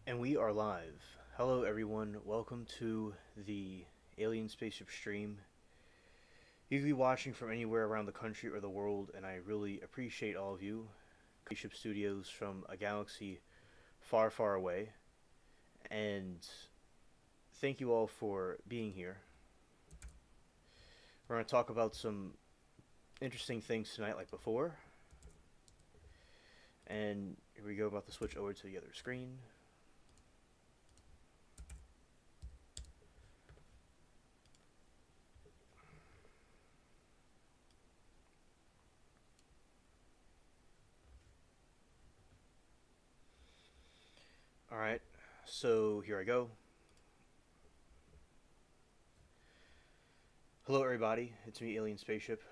And we are live. Hello, everyone. Welcome to the Alien Spaceship stream. You can be watching from anywhere around the country or the world, and I really appreciate all of you. Spaceship Studios from a galaxy far, far away. And thank you all for being here. We're going to talk about some interesting things tonight, like before. And here we go, about to switch over to the other screen. Alright, so here I go. Hello everybody, it's me, Alien Spaceship,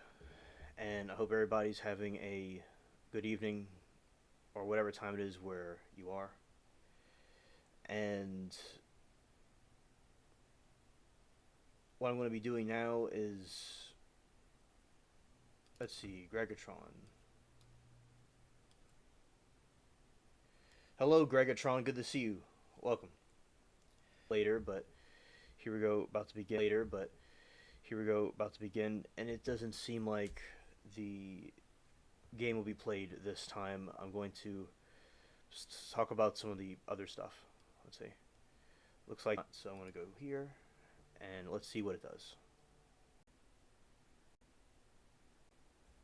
and I hope everybody's having a good evening, or whatever time it is where you are. And what I'm going to be doing now is, let's see, Gregatron. Hello Gregatron, good to see you. Welcome. Later, but here we go, about to begin, and it doesn't seem like the game will be played this time. I'm going to talk about some of the other stuff. Let's see. Looks like, so I'm going to go here, and let's see what it does.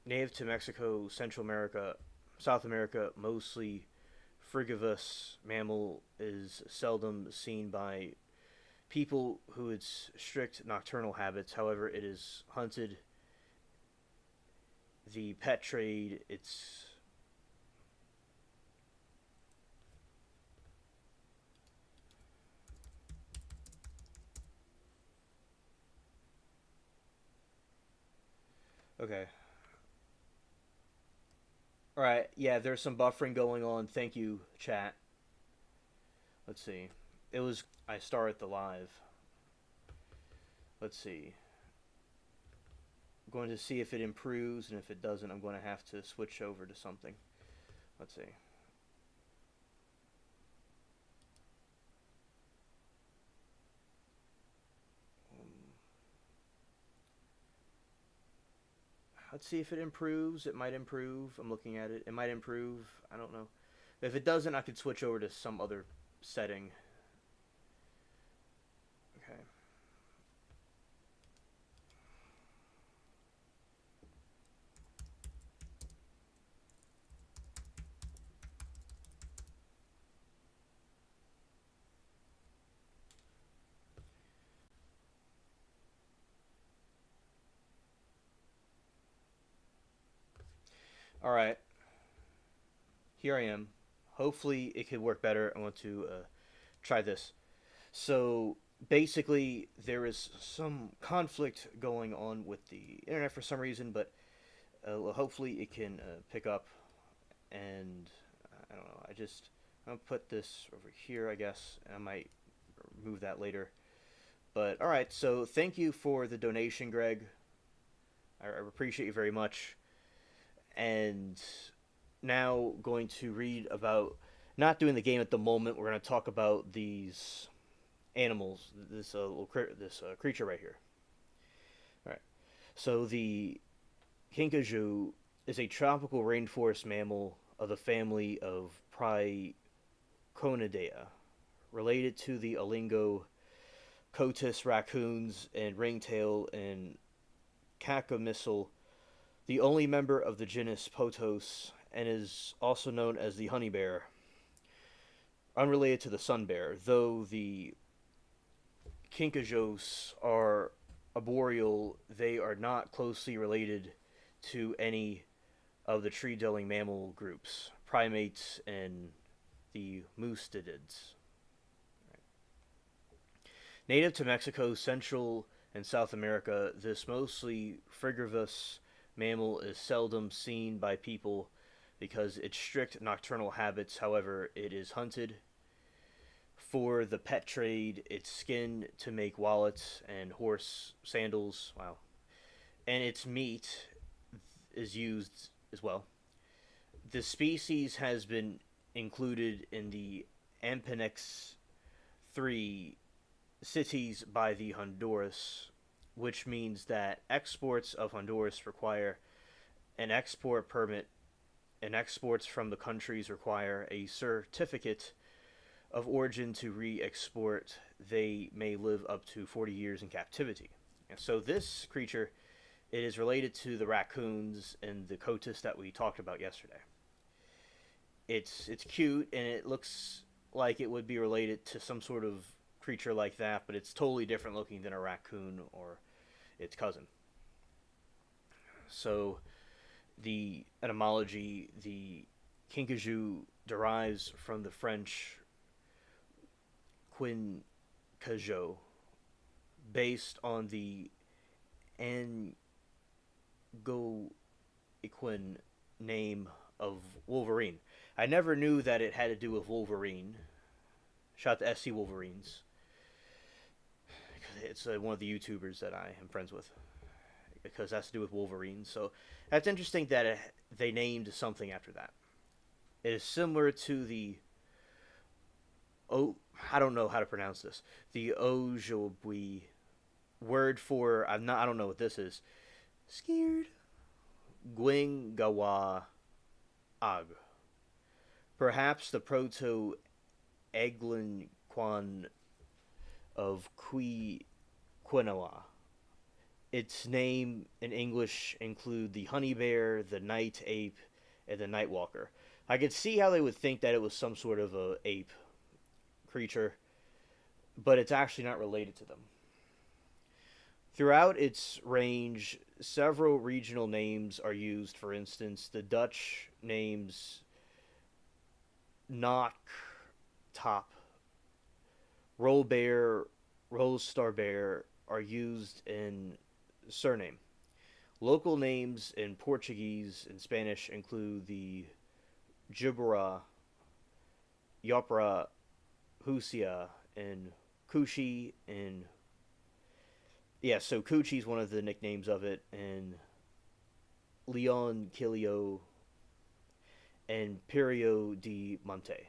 Native to Mexico, Central America, South America, mostly frugivous mammal, is seldom seen by people who its strict nocturnal habits. However, it is hunted. The pet trade, it's okay. Alright, yeah, there's some buffering going on. Thank you, chat. Let's see. I start the live. Let's see. I'm going to see if it improves, and if it doesn't, I'm going to have to switch over to something. Let's see. Let's see if it improves. It might improve. I'm looking at it. It might improve. I don't know. If it doesn't, I could switch over to some other setting. Okay. Alright. Here I am. Hopefully it could work better. I want to try this. So basically there is some conflict going on with the internet for some reason, but hopefully it can pick up. And I don't know, I'll put this over here, I guess. I might move that later. But alright, so thank you for the donation, Greg. I appreciate you very much. And now going to read about, not doing the game at the moment, we're going to talk about these animals, this creature right here. All right. So the kinkajou is a tropical rainforest mammal of the family of Priconidea, related to the Olingocotus raccoons and ringtail and cacomissal, the only member of the genus Potos, and is also known as the honey bear. Unrelated to the sun bear, though the kinkajous are arboreal, they are not closely related to any of the tree-dwelling mammal groups, primates, and the mustelids. Native to Mexico, Central and South America, this mostly frugivous mammal is seldom seen by people because its strict nocturnal habits. However, it is hunted for the pet trade, its skin to make wallets and horse sandals. Wow. And its meat is used as well. The species has been included in the Ampenex 3 cities by the Honduras, which means that exports of Honduras require an export permit, and exports from the countries require a certificate of origin to re export. They may live up to 40 years in captivity. And so, this creature, it is related to the raccoons and the coatis that we talked about yesterday. It's cute and it looks like it would be related to some sort of creature like that, but it's totally different looking than a raccoon or its cousin. So the etymology, the kinkajou derives from the French quincajo, based on the Anglo-Equine name of Wolverine. I never knew that it had to do with Wolverine. Shout out to SC Wolverines. It's one of the YouTubers that I am friends with, because that's to do with Wolverine. So that's interesting that they named something after that. It is similar to the I don't know how to pronounce this. The Ojibwe word for I don't know what this is. Scared. Gwingawa Ag. Perhaps the proto Eglinquan of Quinoa. Its name in English include the honey bear, the night ape, and the night walker. I could see how they would think that it was some sort of a ape creature, but it's actually not related to them. Throughout its range, several regional names are used. For instance, the Dutch names Knock Top, Roll Bear, Roll Star Bear are used in surname. Local names in Portuguese and Spanish include the Jibra, Yopra, Husia, and Kushi, and so Kuchi is one of the nicknames of it, and Leon Kilio, and Perio di Monte.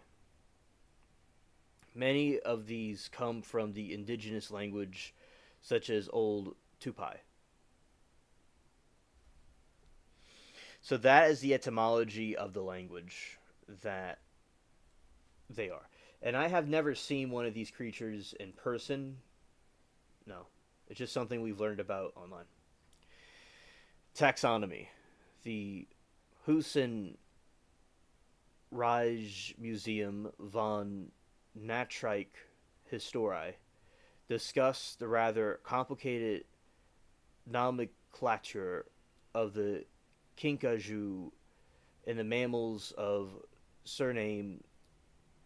Many of these come from the indigenous language, such as Old Tupi. So that is the etymology of the language that they are. And I have never seen one of these creatures in person. No. It's just something we've learned about online. Taxonomy. The Husen Rijksmuseum van Naturlijke Historie discuss the rather complicated nomenclature of the kinkajou and the mammals of surname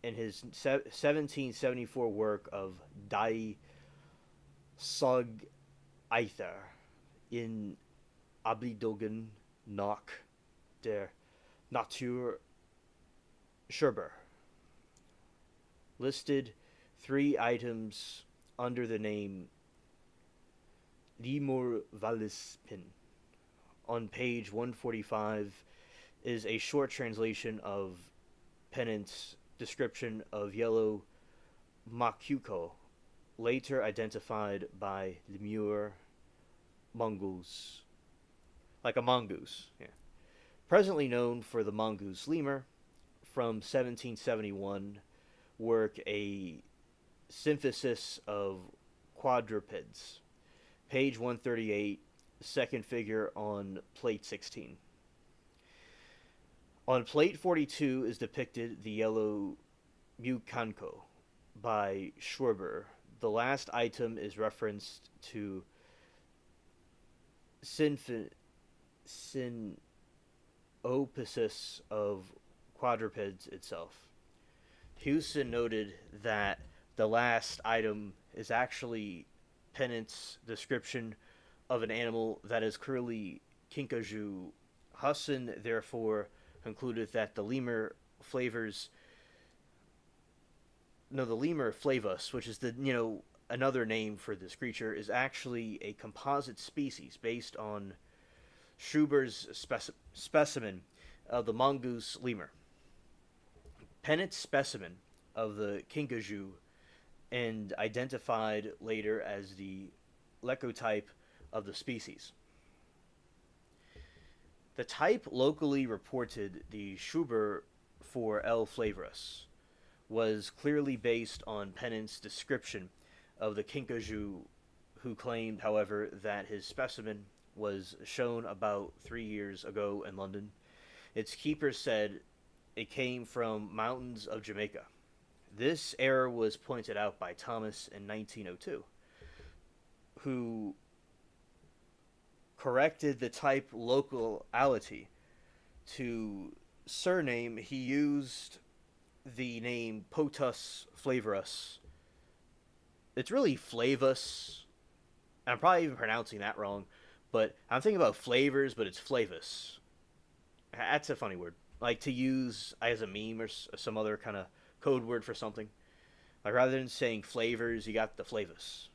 in his 1774 work of Die Sog Either in Abbildungen nach der Natur Schurber. Listed 3 items under the name Lemur Valispin. On page 145 is a short translation of Pennant's description of yellow macuco, later identified by Lemur mongoose. Like a mongoose, yeah. Presently known for the mongoose lemur, from 1771, work a synthesis of quadrupeds. Page 138, second figure on plate 16. On plate 42 is depicted the yellow mucanco by Schwerber. The last item is referenced to synopsis of quadrupeds itself. Houston noted that the last item is actually Pennant's description of an animal that is clearly kinkajou. Husson therefore concluded that the lemur flavus, which is another name for this creature, is actually a composite species based on Schreber's specimen of the mongoose lemur. Pennant's specimen of the kinkajou and identified later as the leucotype of the species. The type locally reported, the Schubert for L. flavorus, was clearly based on Pennant's description of the kinkajou, who claimed, however, that his specimen was shown about 3 years ago in London. Its keeper said it came from mountains of Jamaica. This error was pointed out by Thomas in 1902, who corrected the type locality to surname. He used the name Potus flavorus. It's really flavus. I'm probably even pronouncing that wrong, but I'm thinking about flavors, but it's flavus. That's a funny word. Like to use as a meme or some other kind of code word for something. Like rather than saying flavors, you got the flavus.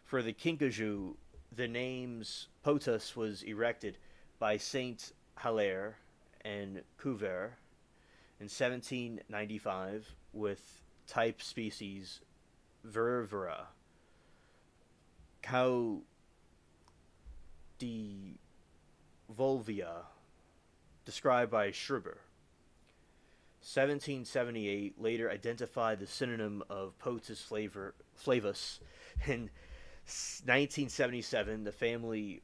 For the kinkajou, the names Potus was erected by Saint Hilaire and Cuvier in 1795 with type species Ververa, Cow de Volvia, described by Schreiber. 1778 later identified the synonym of Potus flavus. In 1977, the family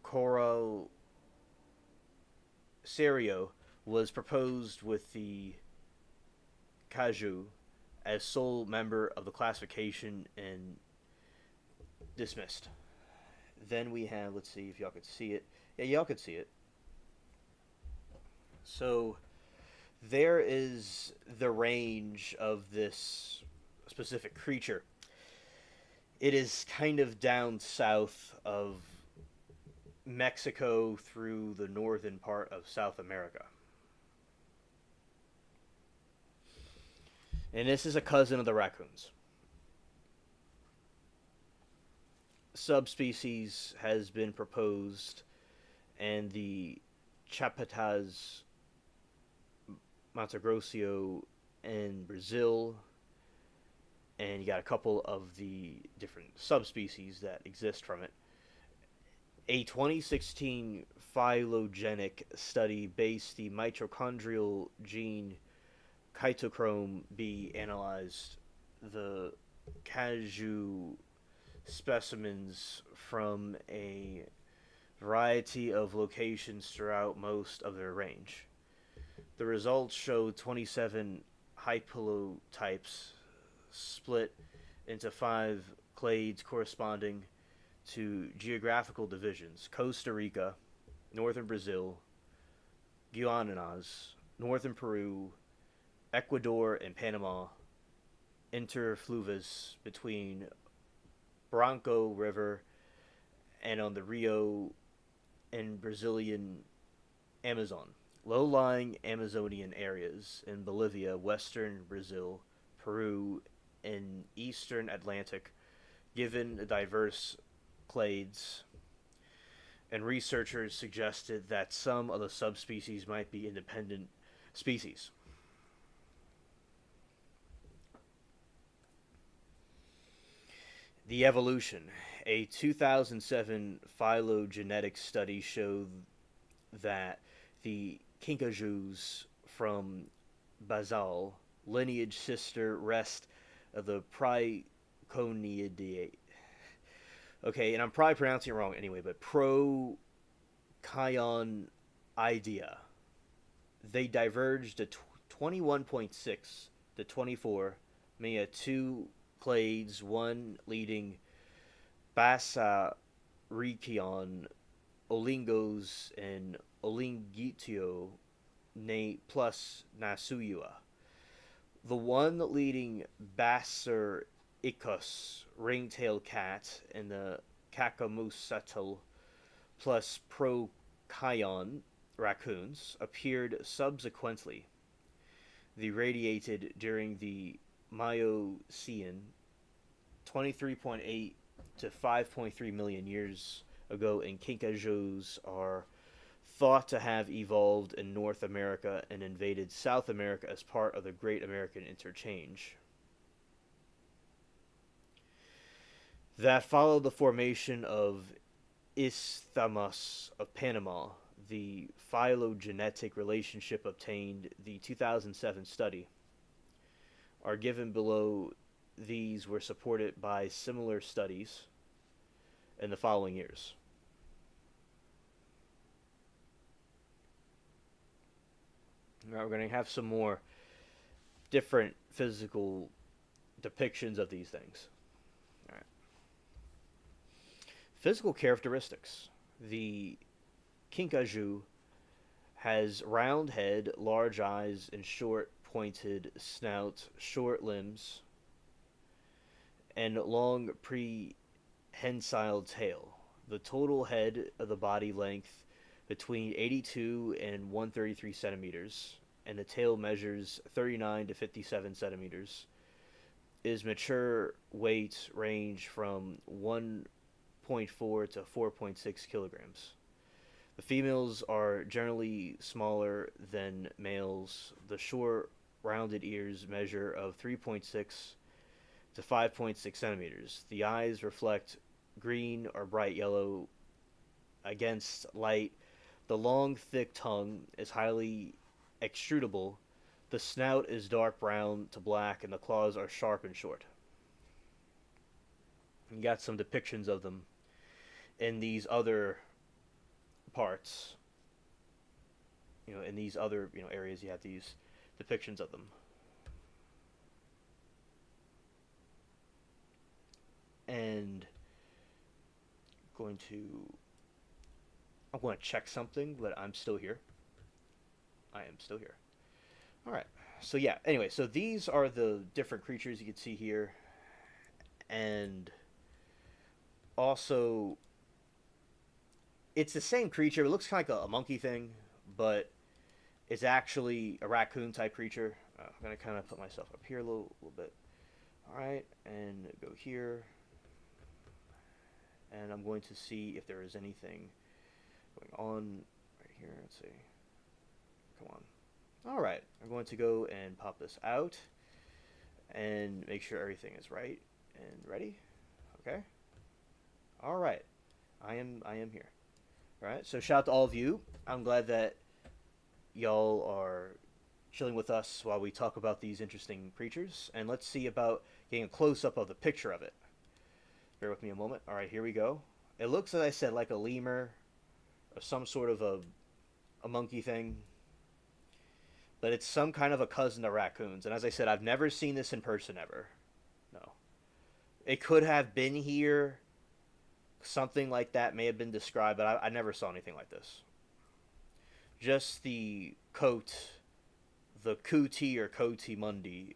Corocerio was proposed with the Caju as sole member of the classification and dismissed. Then we have, let's see if y'all could see it. Yeah, y'all could see it. So there is the range of this specific creature. It is kind of down south of Mexico through the northern part of South America. And this is a cousin of the raccoons. Subspecies has been proposed, and the Chapatas Mato Grosso in Brazil, and you got a couple of the different subspecies that exist from it. A 2016 phylogenetic study based the mitochondrial gene chitochrome B analyzed the cashew specimens from a variety of locations throughout most of their range. The results showed 27 haplotypes split into 5 clades corresponding to geographical divisions: Costa Rica, northern Brazil, Guianas, northern Peru, Ecuador, and Panama, interfluvius between Branco River and on the Rio and Brazilian Amazon, low-lying Amazonian areas in Bolivia, western Brazil, Peru, and eastern Atlantic, given the diverse clades. And researchers suggested that some of the subspecies might be independent species. The evolution. A 2007 phylogenetic study showed that the kinkajous from Basal lineage sister rest of the Prochyonidae. Okay, and I'm probably pronouncing it wrong anyway, but Prochyonidea. They diverged to 21.6 to 24, meaning 2 clades, one leading Bassaricion, Olingos, and Olingitio plus Nasuyua. The one leading Bassaricus, ringtail cat, and the Cacamusatl plus Procyon raccoons appeared subsequently. They radiated during the Miocene, 23.8 to 5.3 million years ago, and kinkajous are thought to have evolved in North America and invaded South America as part of the Great American Interchange. That followed the formation of Isthmus of Panama. The phylogenetic relationship obtained the 2007 study are given below. These were supported by similar studies in the following years. Now we're going to have some more different physical depictions of these things. All right. Physical characteristics. The kinkajou has round head, large eyes, and short pointed snout, short limbs, and long prehensile tail. The total head of the body length between 82 and 133 centimeters, and the tail measures 39 to 57 centimeters. Is mature weight range from 1.4 to 4.6 kilograms. The females are generally smaller than males. The short, rounded ears measure of 3.6 to 5.6 centimeters. The eyes reflect green or bright yellow against light. The long, thick tongue is highly extrudable. The snout is dark brown to black, and the claws are sharp and short. You got some depictions of them in these other parts. In these other areas, you have these depictions of them. And I'm going to check something, but I'm still here. I am still here. All right. So yeah. Anyway, so these are the different creatures you can see here, and also it's the same creature. It looks kind of like a monkey thing, but it's actually a raccoon type creature. I'm gonna kind of put myself up here a little bit. All right, and go here, and I'm going to see if there is anything going on right here. Let's see. Come on. All right, I'm going to go and pop this out and make sure everything is right and ready. Okay. All right, I am here. All right, so shout out to all of you. I'm glad that y'all are chilling with us while we talk about these interesting creatures, and let's see about getting a close-up of the picture of it. Bear with me a moment. All right, here we go. It looks, as I said, like a lemur or some sort of a monkey thing, but it's some kind of a cousin to raccoons. And as I said, I've never seen this in person ever. No. It could have been here. Something like that may have been described, but I never saw anything like this. Just the coat, the kuti or koti mundi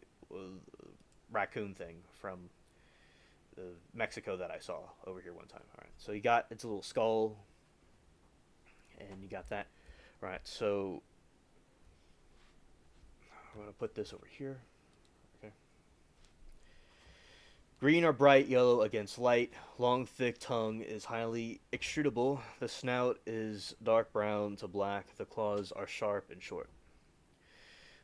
raccoon thing from Mexico that I saw over here one time. All right, so you got its little skull, and you got that. All right, so I'm going to put this over here. Okay. Green or bright yellow against light. Long, thick tongue is highly extrudable. The snout is dark brown to black. The claws are sharp and short.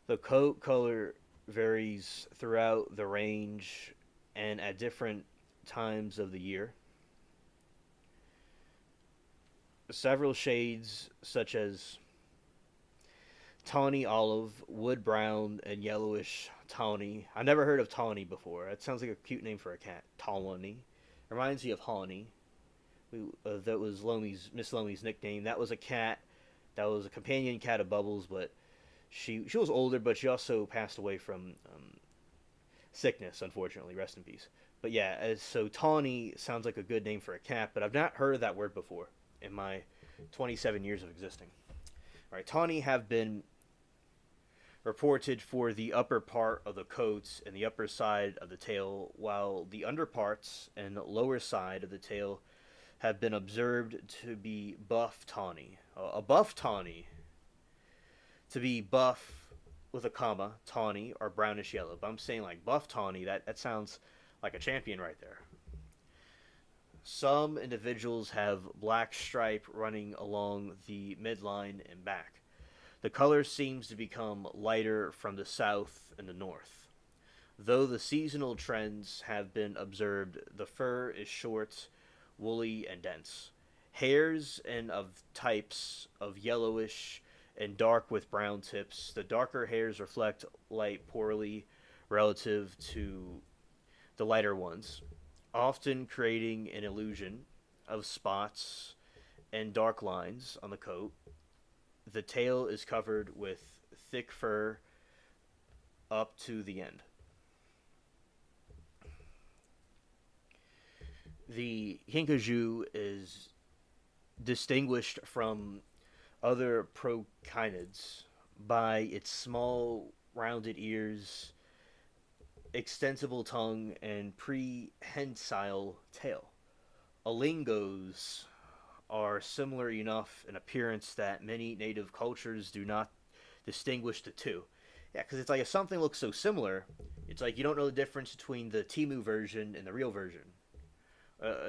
The coat color varies throughout the range and at different times of the year. Several shades, such as tawny olive, wood brown, and yellowish tawny. I never heard of tawny before. That sounds like a cute name for a cat. Tawny. Reminds me of Hawney. That was Miss Lomi's nickname. That was a cat. That was a companion cat of Bubbles, but she was older, but she also passed away from sickness, unfortunately. Rest in peace. But yeah, so tawny sounds like a good name for a cat, but I've not heard of that word before in my 27 years of existing. All right, tawny have been reported for the upper part of the coats and the upper side of the tail, while the underparts and lower side of the tail have been observed to be buff tawny. A buff tawny, to be buff with a comma, tawny, or brownish yellow. But I'm saying like buff tawny, that sounds like a champion right there. Some individuals have black stripe running along the midline and back. The color seems to become lighter from the south and the north. Though the seasonal trends have been observed, the fur is short, woolly, and dense. Hairs and of types of yellowish and dark with brown tips. The darker hairs reflect light poorly relative to the lighter ones, often creating an illusion of spots and dark lines on the coat. The tail is covered with thick fur up to the end. The Kinkajou is distinguished from other prochynids by its small, rounded ears, extensible tongue, and prehensile tail. Olingos are similar enough in appearance that many native cultures do not distinguish the two. Yeah, because it's like if something looks so similar, it's like you don't know the difference between the Timu version and the real version.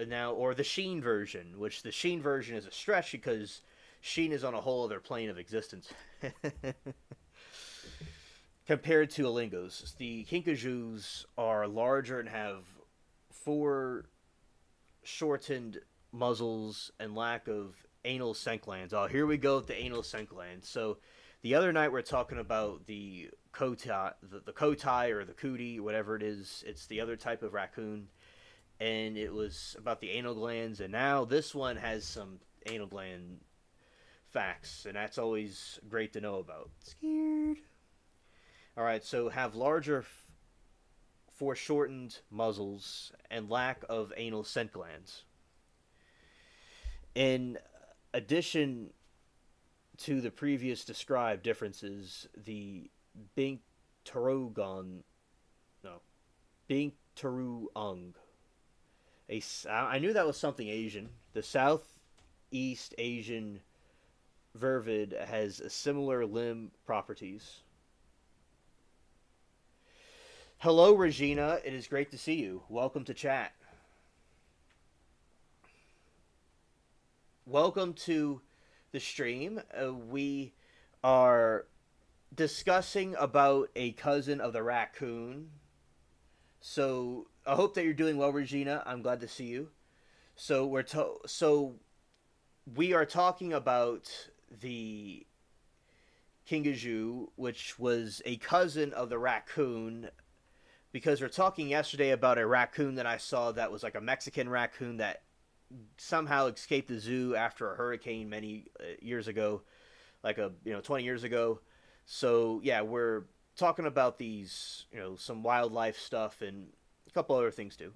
Now, or the Sheen version, which the Sheen version is a stretch because Sheen is on a whole other plane of existence. Compared to Olingos, the Kinkajous are larger and have four shortened muzzles and lack of anal scent glands. Oh, here we go with the anal scent glands. So, the other night we are talking about the kotai, the kotai or the cootie, whatever it is. It's the other type of raccoon, and it was about the anal glands. And now this one has some anal gland facts, and that's always great to know about. Scared. All right, so have larger foreshortened muzzles and lack of anal scent glands. In addition to the previous described differences, the Bingtarugon, no, Bingtaruung, I knew that was something Asian. The Southeast Asian vervid has similar limb properties. Hello, Regina. It is great to see you. Welcome to chat. Welcome to the stream. We are discussing about a cousin of the raccoon. So I hope that you're doing well, Regina. I'm glad to see you. So we are talking about the Kinkajou, which was a cousin of the raccoon, because we're talking yesterday about a raccoon that I saw that was like a Mexican raccoon that somehow escaped the zoo after a hurricane many years ago, like 20 years ago. So yeah, we're talking about these, some wildlife stuff and a couple other things too.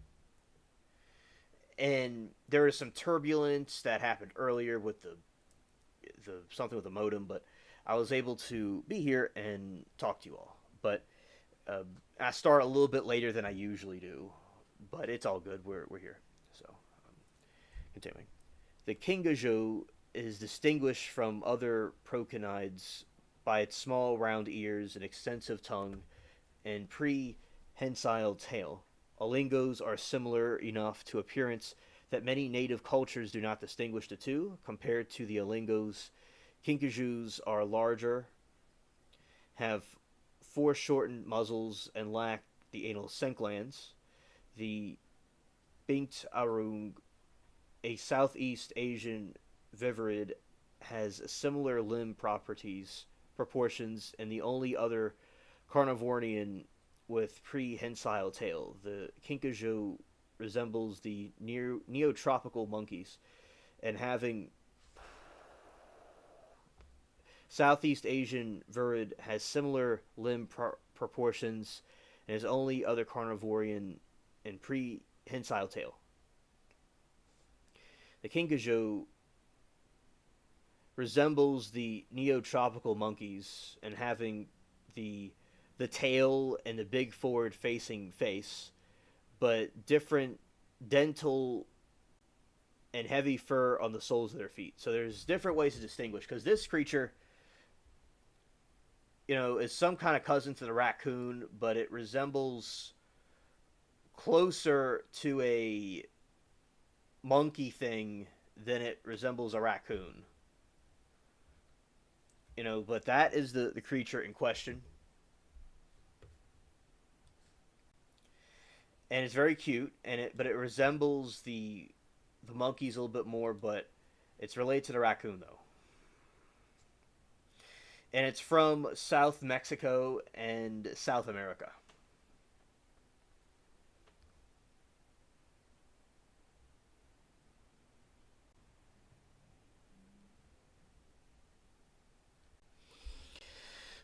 And there was some turbulence that happened earlier with the something with the modem, but I was able to be here and talk to you all. But I start a little bit later than I usually do, but it's all good. We're here. So, continuing. The Kinkajou is distinguished from other prochynids by its small round ears and extensive tongue and prehensile tail. Olingos are similar enough to appearance that many native cultures do not distinguish the two. Compared to the Olingos, Kinkajous are larger, have foreshortened muzzles, and lack the anal scent glands. The Bingtarung, a Southeast Asian viverrid, has similar limb proportions, and the only other carnivorian with prehensile tail. The Kinkajou resembles the neotropical monkeys, and having Southeast Asian virid has similar limb proportions and is only other carnivorian and prehensile tail. The Kinkajou resembles the neotropical monkeys and having the tail and the big forward facing face, but different dental and heavy fur on the soles of their feet. So there's different ways to distinguish, because this creature, is some kind of cousin to the raccoon, but it resembles closer to a monkey thing, then it resembles a raccoon. But that is the creature in question, and it's very cute, but it resembles the monkeys a little bit more, but it's related to the raccoon though, and it's from South Mexico and South America.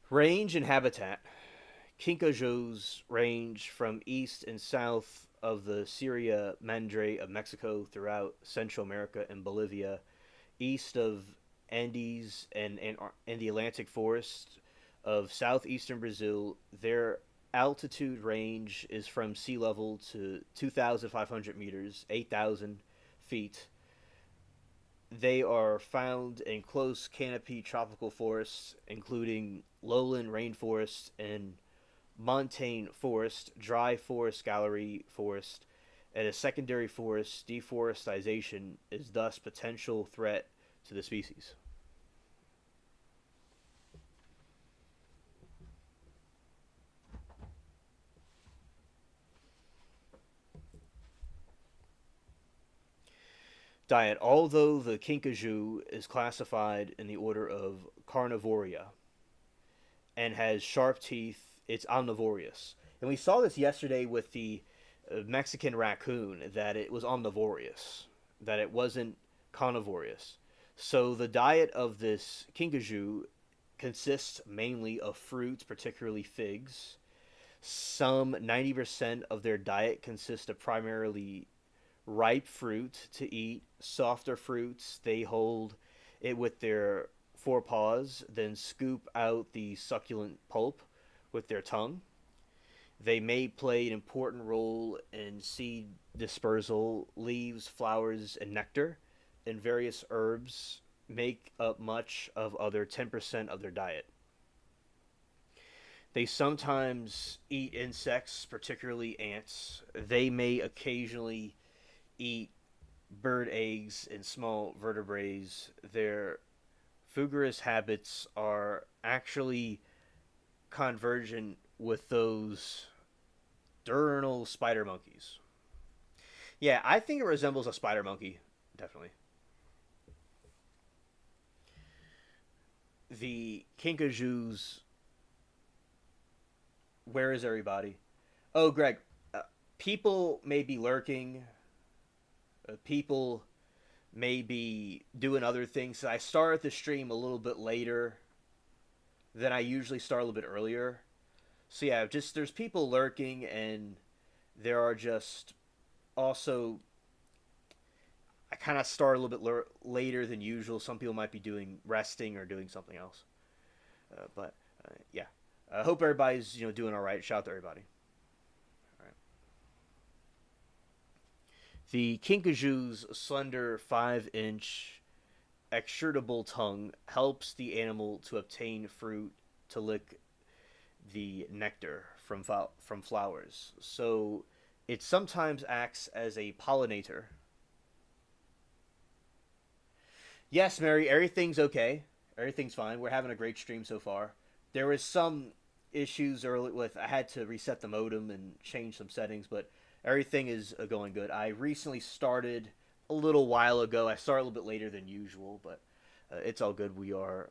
Range and habitat. Kinkajous range from east and south of the Sierra Madre of Mexico throughout Central America and Bolivia, east of Andes and the Atlantic forest of southeastern Brazil. Their altitude range is from sea level to 2,500 meters, 8,000 feet. They are found in close canopy tropical forests, including lowland rainforest and montane forest, dry forest gallery forest, and a secondary forest. Deforestation is thus potential threat to the species. Diet. Although the kinkajou is classified in the order of Carnivoria and has sharp teeth, it's omnivorous. And we saw this yesterday with the Mexican raccoon, that it was omnivorous, that it wasn't carnivorous. So the diet of this kinkajou consists mainly of fruits, particularly figs. Some 90% of their diet consists of primarily ripe fruit to eat. Softer fruits, they hold it with their forepaws, then scoop out the succulent pulp with their tongue. They may play an important role in seed dispersal. Leaves, flowers, and nectar, and various herbs make up much of other 10% of their diet. They sometimes eat insects, particularly ants. They may occasionally eat bird eggs and small vertebrates. Their frugivorous habits are actually convergent with those diurnal spider monkeys. Yeah, I think it resembles a spider monkey, definitely. The kinkajous. Where is everybody? Oh, Greg, people may be lurking. People may be doing other things. So I start the stream a little bit later than I usually start, a little bit earlier. So yeah, just there's people lurking, and there are just also I kind of start a little bit later than usual. Some people might be doing resting or doing something else. But yeah, I hope everybody's doing all right. Shout out to everybody. All right. The kinkajou's slender 5-inch extrudable tongue helps the animal to obtain fruit to lick the nectar from flowers. So it sometimes acts as a pollinator. Yes, Mary, everything's okay. Everything's fine. We're having a great stream so far. There was some issues early with I had to reset the modem and change some settings, but everything is going good. I recently started a little while ago. I started a little bit later than usual, but it's all good. We are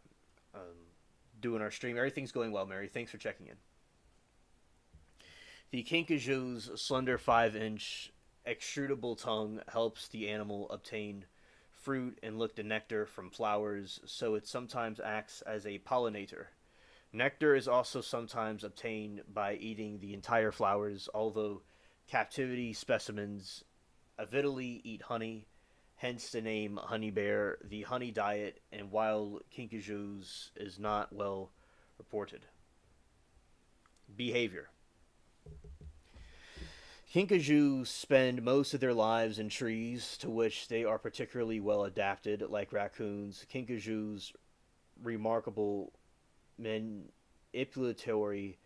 doing our stream. Everything's going well, Mary. Thanks for checking in. The kinkajou's slender 5-inch extrudable tongue helps the animal obtain fruit and lick the nectar from flowers, so it sometimes acts as a pollinator. Nectar is also sometimes obtained by eating the entire flowers, although captivity specimens avidly eat honey, hence the name honey bear. The honey diet in wild kinkajous is not well reported. Behavior. Kinkajous spend most of their lives in trees, to which they are particularly well adapted. Like raccoons, kinkajous' remarkable manipulatory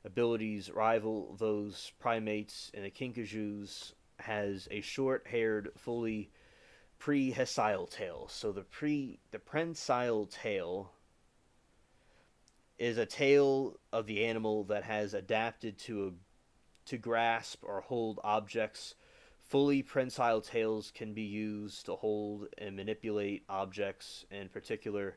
abilities rival those primates, and the kinkajous has a short-haired, fully prehensile tail. So the prehensile tail is a tail of the animal that has adapted to grasp or hold objects. Fully prehensile tails can be used to hold and manipulate objects, in particular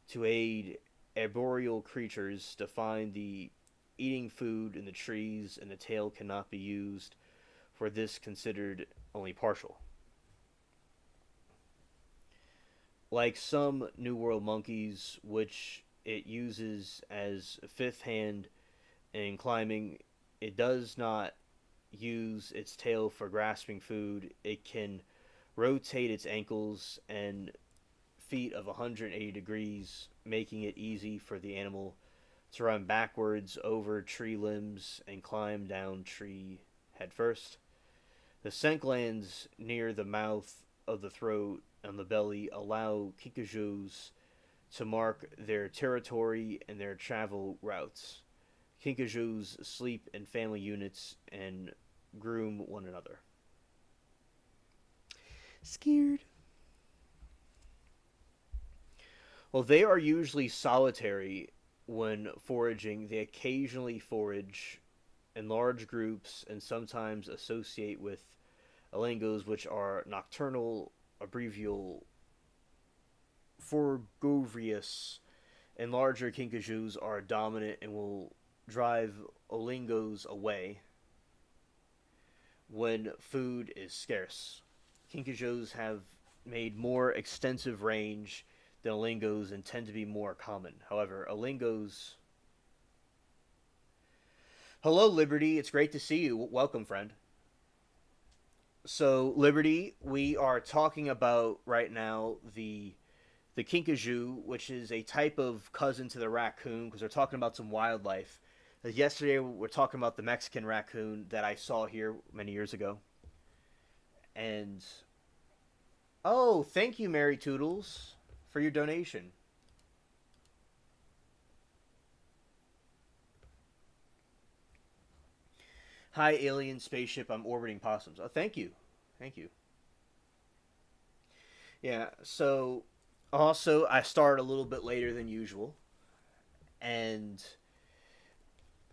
to aid arboreal creatures to find the eating food in the trees, and the tail cannot be used for this considered only partial. Like some New World monkeys, which it uses as a fifth hand in climbing, it does not use its tail for grasping food. It can rotate its ankles and feet of 180 degrees, making it easy for the animal to run backwards over tree limbs and climb down tree headfirst. The scent glands near the mouth of the throat and the belly allow kinkajous to mark their territory and their travel routes. Kinkajous sleep in family units and groom one another. Scared. Well, they are usually solitary when foraging. They occasionally forage in large groups and sometimes associate with alangos, which are nocturnal, arboreal, forgorious, and larger kinkajous are dominant and will drive olingos away when food is scarce. Kinkajous have made more extensive range than olingos and tend to be more common. However, olingos. Hello, Liberty. It's great to see you. Welcome, friend. So, Liberty, we are talking about right now the kinkajou, which is a type of cousin to the raccoon, because we're talking about some wildlife. Yesterday, we were talking about the Mexican raccoon that I saw here many years ago. And, oh, thank you, Mary Toodles, for your donation. Hi, alien spaceship. I'm orbiting possums. Oh, thank you. Thank you. Yeah, so also, I started a little bit later than usual, and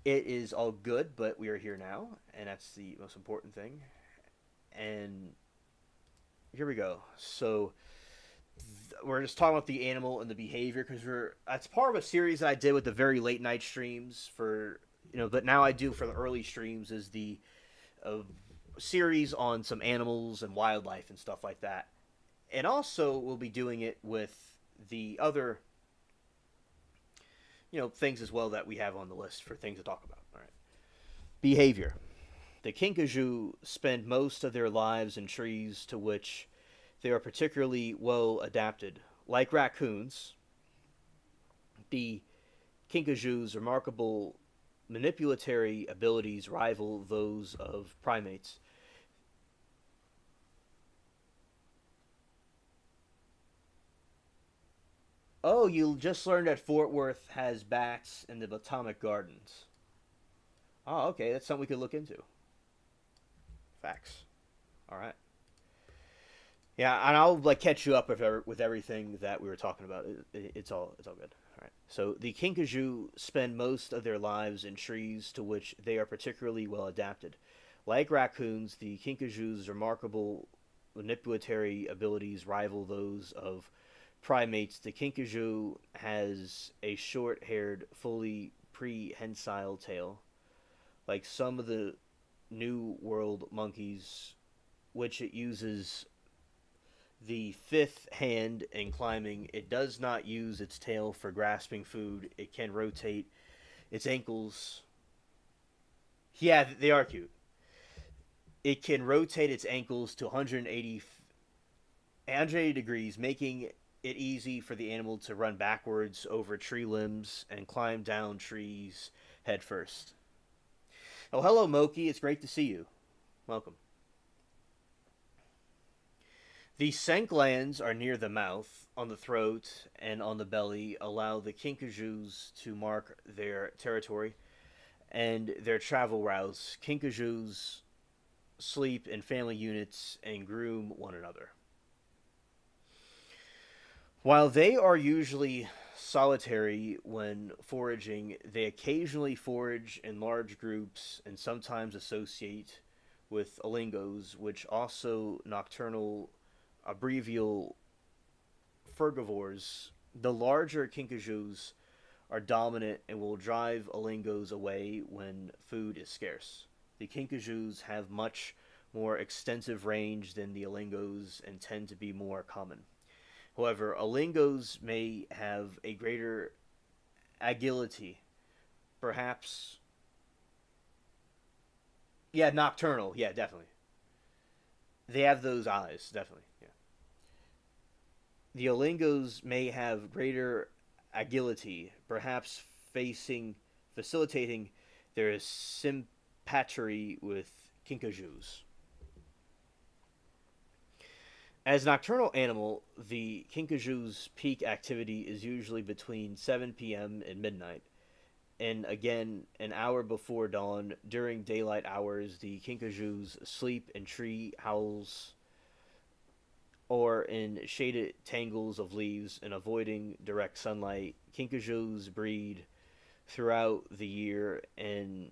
it is all good, but we are here now, and that's the most important thing. And here we go. So we're just talking about the animal and the behavior because we're that's part of a series that I did with the very late night streams for but now I do for the early streams is the uh, series on some animals and wildlife and stuff like that. And also we'll be doing it with the other things as well that we have on the list for things to talk about. All right. Behavior. The kinkajou spend most of their lives in trees to which they are particularly well adapted. Like raccoons, the kinkajou's remarkable manipulatory abilities rival those of primates. Oh, you just learned that Fort Worth has bats in the Botanic Gardens. Oh, okay, that's something we could look into. Facts. All right. Yeah, and I'll like catch you up with everything that we were talking about. It's all good. All right. So the kinkajou spend most of their lives in trees to which they are particularly well adapted. Like raccoons, the kinkajou's remarkable manipulatory abilities rival those of primates. The kinkajou has a short-haired, fully prehensile tail, like some of the New World monkeys, which it uses the fifth hand in climbing. It does not use its tail for grasping food. It can rotate its ankles. Yeah, they are cute. It can rotate its ankles to 180 degrees, making it easy for the animal to run backwards over tree limbs and climb down trees head first. Oh, hello, Moki. It's great to see you. Welcome. The scent glands are near the mouth, on the throat, and on the belly, allow the kinkajous to mark their territory and their travel routes. Kinkajous sleep in family units and groom one another. While they are usually solitary when foraging, they occasionally forage in large groups and sometimes associate with olingos, which also nocturnal arboreal frugivores. The larger kinkajous are dominant and will drive olingos away when food is scarce. The kinkajous have much more extensive range than the olingos and tend to be more common. However, olingos may have a greater agility, perhaps. Yeah, nocturnal. Yeah, definitely. They have those eyes, definitely. Yeah. The olingos may have greater agility, perhaps facing facilitating their sympatry with kinkajous. As nocturnal animal, the kinkajou's peak activity is usually between 7 p.m. and midnight, and again an hour before dawn. During daylight hours, the kinkajous sleep in tree howls or in shaded tangles of leaves and avoiding direct sunlight. Kinkajous breed throughout the year and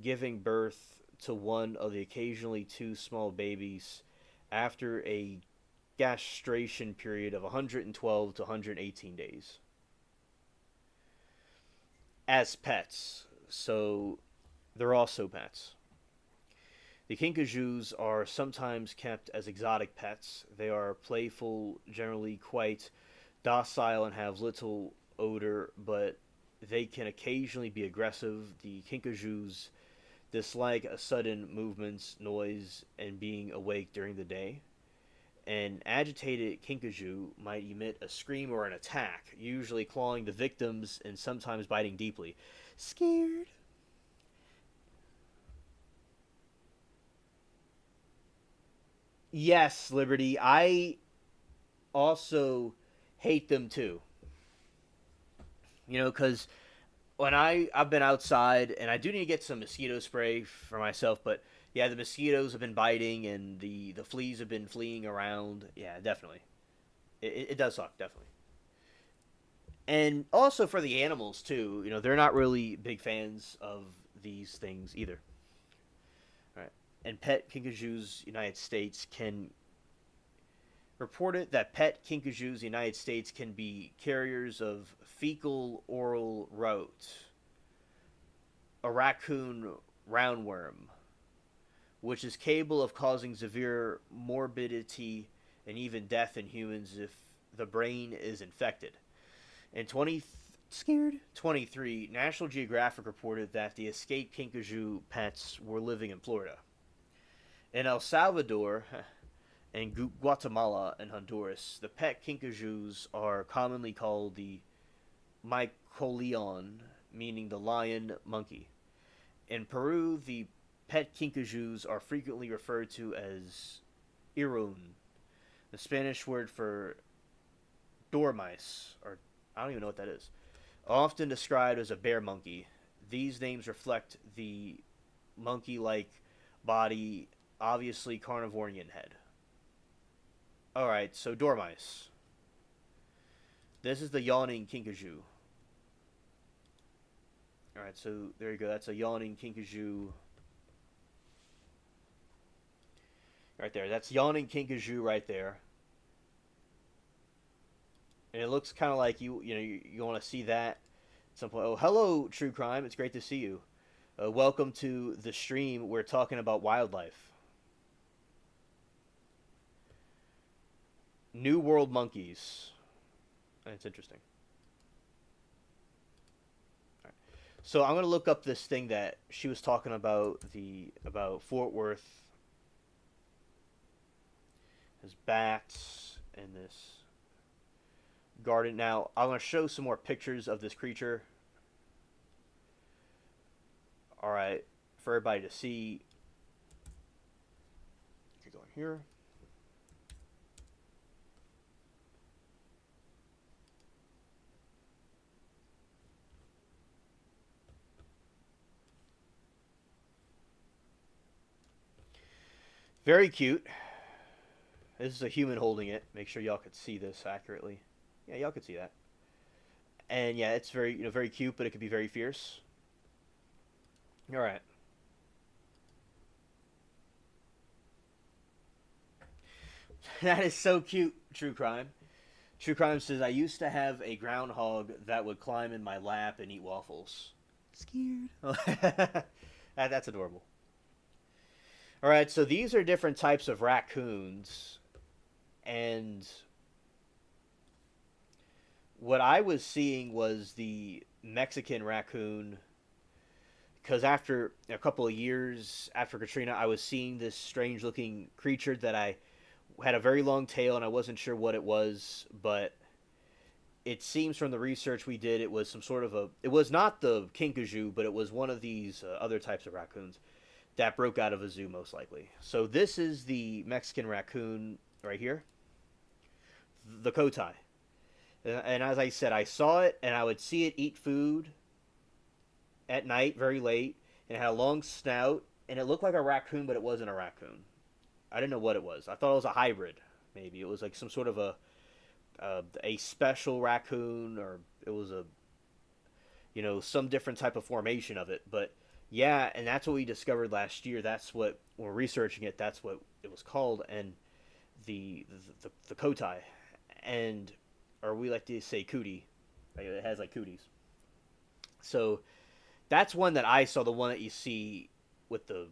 giving birth to one of the occasionally two small babies after a gastration period of 112 to 118 days as pets. So they're also pets. The kinkajous are sometimes kept as exotic pets. They are playful, generally quite docile, and have little odor, but they can occasionally be aggressive. The kinkajous dislike a sudden movements, noise, and being awake during the day. An agitated kinkajou might emit a scream or an attack, usually clawing the victims and sometimes biting deeply. Scared. Yes, Liberty. I also hate them too. Because when I've been outside and I do need to get some mosquito spray for myself, but yeah, the mosquitoes have been biting and the fleas have been fleeing around. Yeah, definitely. It does suck, definitely. And also for the animals too. They're not really big fans of these things either. All right. And pet kinkajous United States can reported that pet kinkajous United States can be carriers of fecal oral route, a raccoon roundworm, which is capable of causing severe morbidity and even death in humans if the brain is infected. In 23, National Geographic reported that the escaped kinkajou pets were living in Florida. In El Salvador and Guatemala and Honduras, the pet kinkajous are commonly called the mycolion, meaning the lion monkey. In Peru, the pet kinkajous are frequently referred to as irun, the Spanish word for dormice, or I don't even know what that is, often described as a bear monkey. These names reflect the monkey like body, obviously carnivorian head. Alright, so dormice. This is the yawning kinkajou. Alright, so there you go. That's a yawning kinkajou. Right there. That's yawning kinkajou right there. And it looks kind of like you want to see that at some point. Oh, hello, True Crime. It's great to see you. Welcome to the stream. We're talking about wildlife. New World monkeys. It's interesting. All right. So I'm gonna look up this thing that she was talking about about Fort Worth. There's bats in this garden. Now I'm gonna show some more pictures of this creature. All right, for everybody to see. Okay, going here. Very cute. This is a human holding it. Make sure y'all could see this accurately. Yeah, y'all could see that. And yeah, it's very very cute, but it could be very fierce. All right. That is so cute. True crime. True crime says I used to have a groundhog that would climb in my lap and eat waffles. Scared. That's adorable. All right, so these are different types of raccoons, and what I was seeing was the Mexican raccoon. Because after a couple of years after Katrina, I was seeing this strange looking creature that I had a very long tail, and I wasn't sure what it was, but it seems from the research we did, it was some sort of a. It was not the kinkajou, but it was one of these other types of raccoons that broke out of a zoo, most likely. So this is the Mexican raccoon right here, the Kotai. And as I said, I saw it, and I would see it eat food at night, very late, and it had a long snout, and it looked like a raccoon, but it wasn't a raccoon. I didn't know what it was. I thought it was a hybrid. Maybe it was like some sort of a special raccoon, or it was a some different type of formation of it. But yeah, and that's what we discovered last year. That's what when we're researching it. That's what it was called, and the Kotai, and or we like to say cootie. Like it has like cooties. So that's one that I saw. The one that you see with the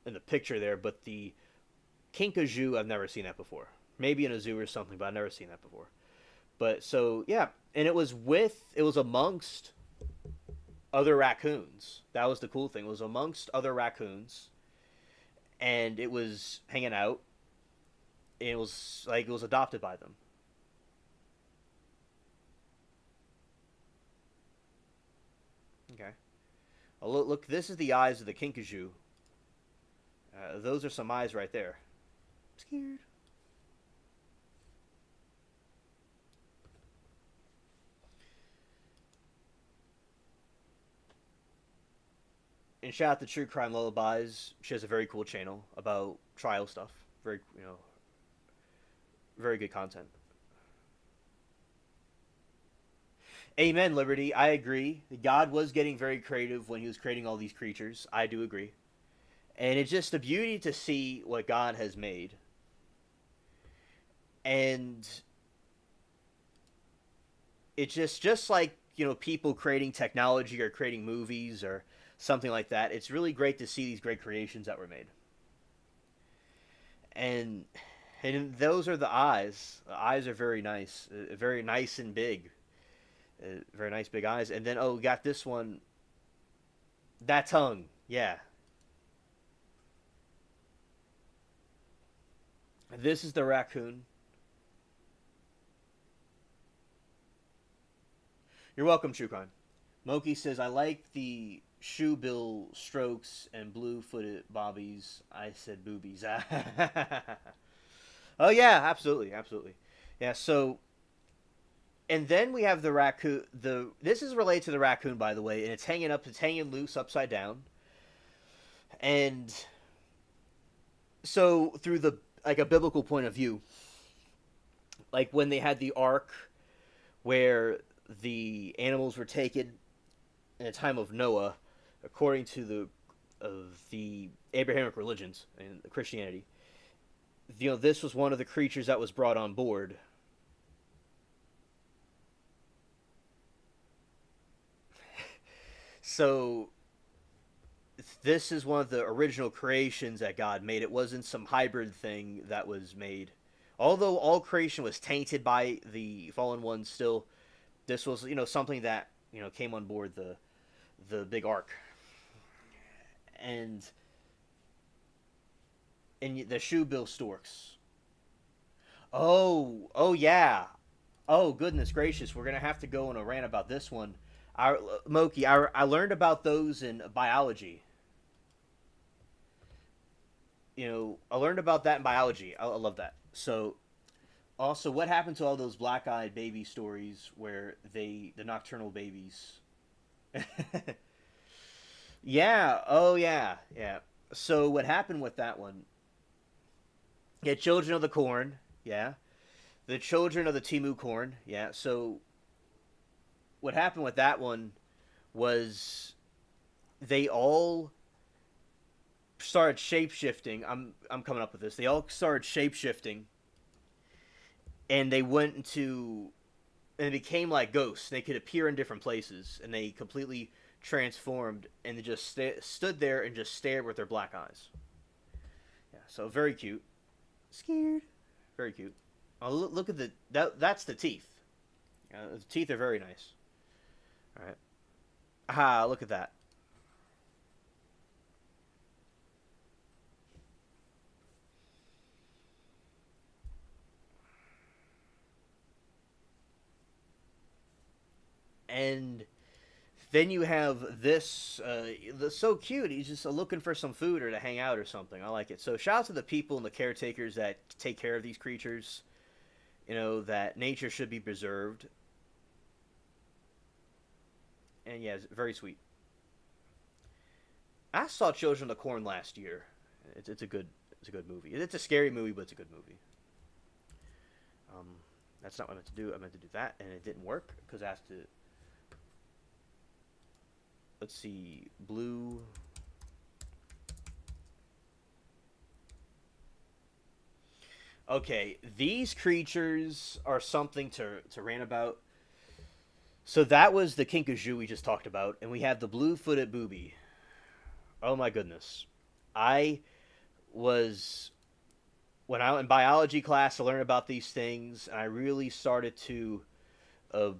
in the picture there, but the kinkajou, I've never seen that before. Maybe in a zoo or something, but I've never seen that before. But so yeah, and it was amongst other raccoons. That was the cool thing. It was amongst other raccoons, and it was hanging out. And it was like it was adopted by them. Okay. Oh, look. This is the eyes of the kinkajou. Those are some eyes right there. I'm scared. And shout out to True Crime Lullabies. She has a very cool channel about trial stuff. Very very good content. Amen, Liberty. I agree. God was getting very creative when he was creating all these creatures. I do agree. And it's just a beauty to see what God has made. And it's just like, people creating technology or creating movies or something like that. It's really great to see these great creations that were made. And those are the eyes. The eyes are very nice and big. Very nice big eyes. And then we got this one. That tongue, yeah. This is the raccoon. You're welcome, Shukran. Moki says, I like the shoe bill strokes and blue footed bobbies. I said boobies. Oh, yeah, absolutely. Absolutely. Yeah, so. And then we have the raccoon. This is related to the raccoon, by the way, and it's hanging up. It's hanging loose, upside down. And so, through the like a biblical point of view, like when they had the ark, where the animals were taken in a time of Noah, according to the Abrahamic religions and Christianity. This was one of the creatures that was brought on board. So this is one of the original creations that God made. It wasn't some hybrid thing that was made. Although all creation was tainted by the fallen one, still this was something that came on board the big ark. And the shoebill storks. Oh yeah. Oh goodness gracious, we're gonna have to go on a rant about this one. Moki, I learned about those in biology. I learned about that in biology. I love that. So, also, what happened to all those black-eyed baby stories where the nocturnal babies? Yeah. Oh, yeah. Yeah. So, what happened with that one? Yeah, Children of the Corn. Yeah. The Children of the Timu Corn. Yeah. So what happened with that one was they all started shape shifting. I'm coming up with this. They all started shape shifting, and they went into and it became like ghosts. They could appear in different places, and they completely transformed, and they just stood there and just stared with their black eyes. Yeah, so very cute. Scared. Very cute. Oh, look at that's the teeth. The teeth are very nice. All right. Ah, look at that. And then you have this. So cute. He's just looking for some food or to hang out or something. I like it. So shout out to the people and the caretakers that take care of these creatures. You know that nature should be preserved. And yeah, it's very sweet. I saw Children of the Corn last year. It's a good movie. It's a scary movie, but it's a good movie. Um, that's not what I meant to do. I meant to do that, and it didn't work because I have to. Let's see, blue. Okay, these creatures are something to rant about. So that was the kinkajou we just talked about, and we have the blue-footed booby. Oh my goodness, I was when I in biology class to learn about these things, and I really started to uh,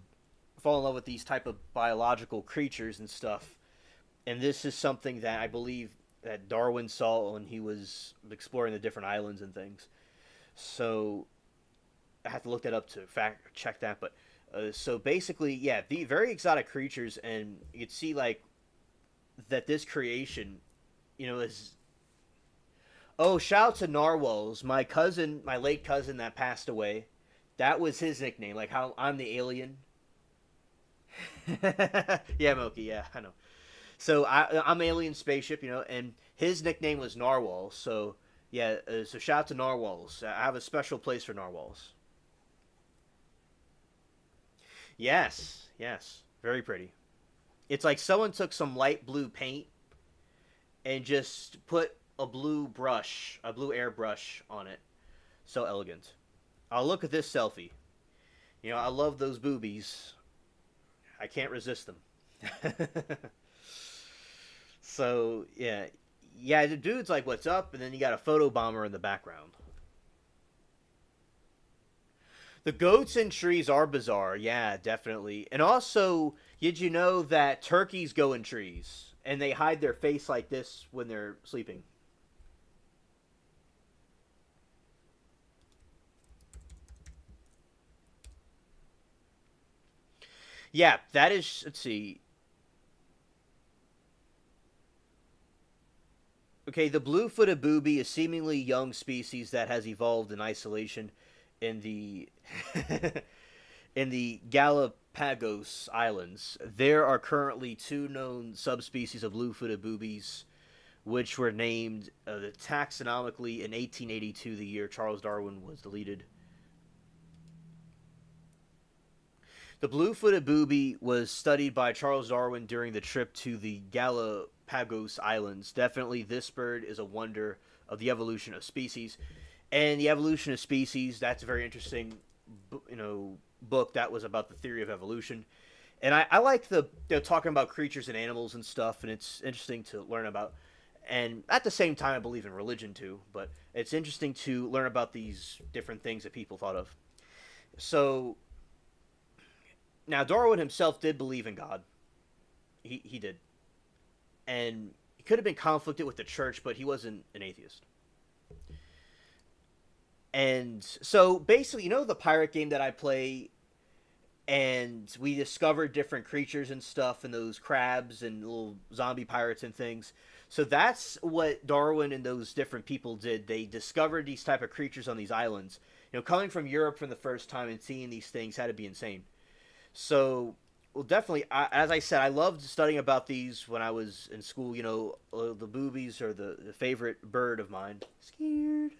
fall in love with these type of biological creatures and stuff. And this is something that I believe that Darwin saw when he was exploring the different islands and things. So I have to look that up to fact check that. But so basically, yeah, the very exotic creatures, and you'd see like that this creation, is oh, shout out to narwhals. My cousin, my late cousin that passed away, that was his nickname. Like how I'm the alien. Yeah, Moki. Yeah, I know. So I'm alien spaceship, and his nickname was Narwhal. So yeah, so shout out to narwhals. I have a special place for narwhals. Yes, yes, very pretty. It's like someone took some light blue paint and just put a blue airbrush on it. So elegant. I'll look at this selfie. I love those boobies. I can't resist them. So yeah, the dude's like, "What's up?" And then you got a photo bomber in the background. The goats and trees are bizarre. Yeah, definitely. And also, did you know that turkeys go in trees and they hide their face like this when they're sleeping? Yeah, that is. Let's see. Okay, the blue-footed booby is seemingly young species that has evolved in isolation in the in the Galapagos Islands. There are currently two known subspecies of blue-footed boobies, which were named taxonomically in 1882, the year Charles Darwin was deleted. The blue-footed booby was studied by Charles Darwin during the trip to the Galapagos Islands. Definitely, this bird is a wonder of the evolution of species, and the evolution of species. That's a very interesting, book that was about the theory of evolution. And I like the talking about creatures and animals and stuff, and it's interesting to learn about. And at the same time, I believe in religion too, but it's interesting to learn about these different things that people thought of. So now Darwin himself did believe in God. He did, and he could have been conflicted with the church, but he wasn't an atheist. And so basically, the pirate game that I play, and we discovered different creatures and stuff, and those crabs and little zombie pirates and things. So that's what Darwin and those different people did. They discovered these type of creatures on these islands. Coming from Europe for the first time and seeing these things had to be insane. So, well, definitely, as I said, I loved studying about these when I was in school. The boobies are the favorite bird of mine. Scared.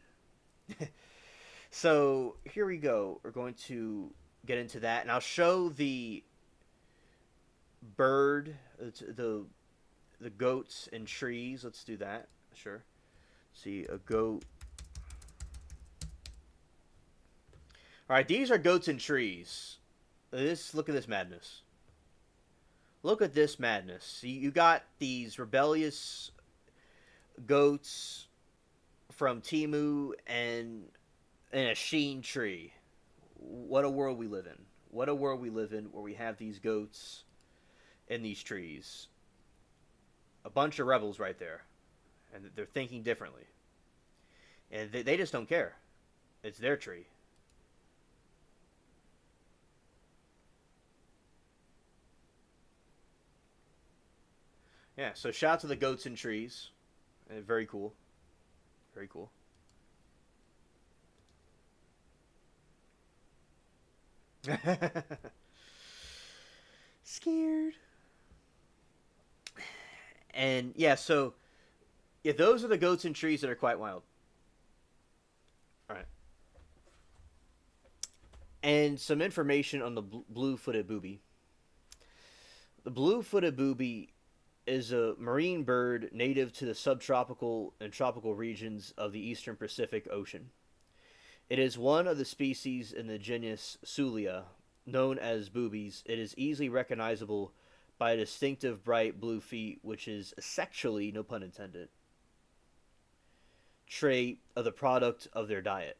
So here we go. We're going to get into that, and I'll show the bird, the goats and trees. Let's do that. Sure. See a goat. All right, these are goats and trees. This look at this madness. Look at this madness. You got these rebellious goats from Timu and a sheen tree. What a world we live in. What a world we live in where we have these goats and these trees. A bunch of rebels right there. And they're thinking differently. And they just don't care. It's their tree. Yeah, so shout out to the goats and trees. Very cool. Very cool. Scared. And yeah, so yeah, those are the goats and trees that are quite wild. All right. And some information on the blue-footed booby. The blue-footed booby is a marine bird native to the subtropical and tropical regions of the eastern Pacific Ocean. It is one of the species in the genus Sulia, known as boobies. It is easily recognizable by a distinctive bright blue feet, which is sexually, no pun intended, trait of the product of their diet.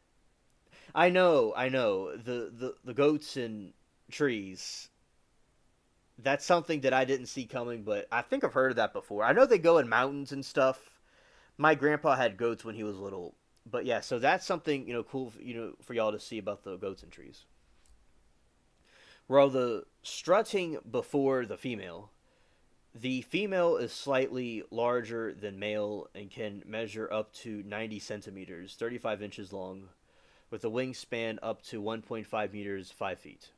I know. The goats and trees. That's something that I didn't see coming, but I think I've heard of that before. I know they go in mountains and stuff. My grandpa had goats when he was little, but yeah, so that's something cool for y'all to see about the goats and trees. While the strutting before the female is slightly larger than male and can measure up to 90 centimeters, 35 inches long, with a wingspan up to 1.5 meters, 5 feet.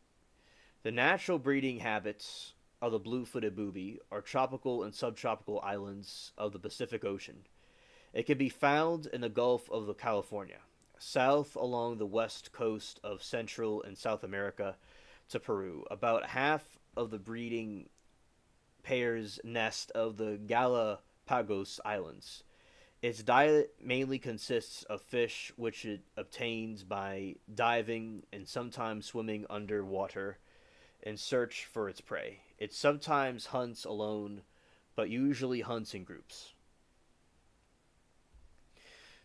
The natural breeding habits of the blue-footed booby are tropical and subtropical islands of the Pacific Ocean. It can be found in the Gulf of California, south along the west coast of Central and South America to Peru. About half of the breeding pairs nest of the Galapagos Islands. Its diet mainly consists of fish, which it obtains by diving and sometimes swimming underwater in search for its prey. It sometimes hunts alone, but usually hunts in groups.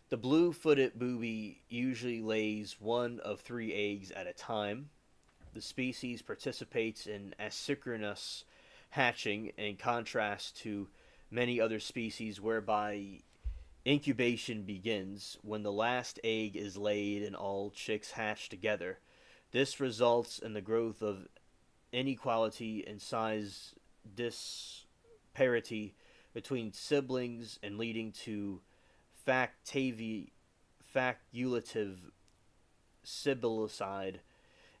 The blue-footed booby usually lays one of three eggs at a time. The species participates in asynchronous hatching in contrast to many other species whereby incubation begins when the last egg is laid and all chicks hatch together. This results in the growth of inequality in size disparity between siblings and leading to faculative sibyllicide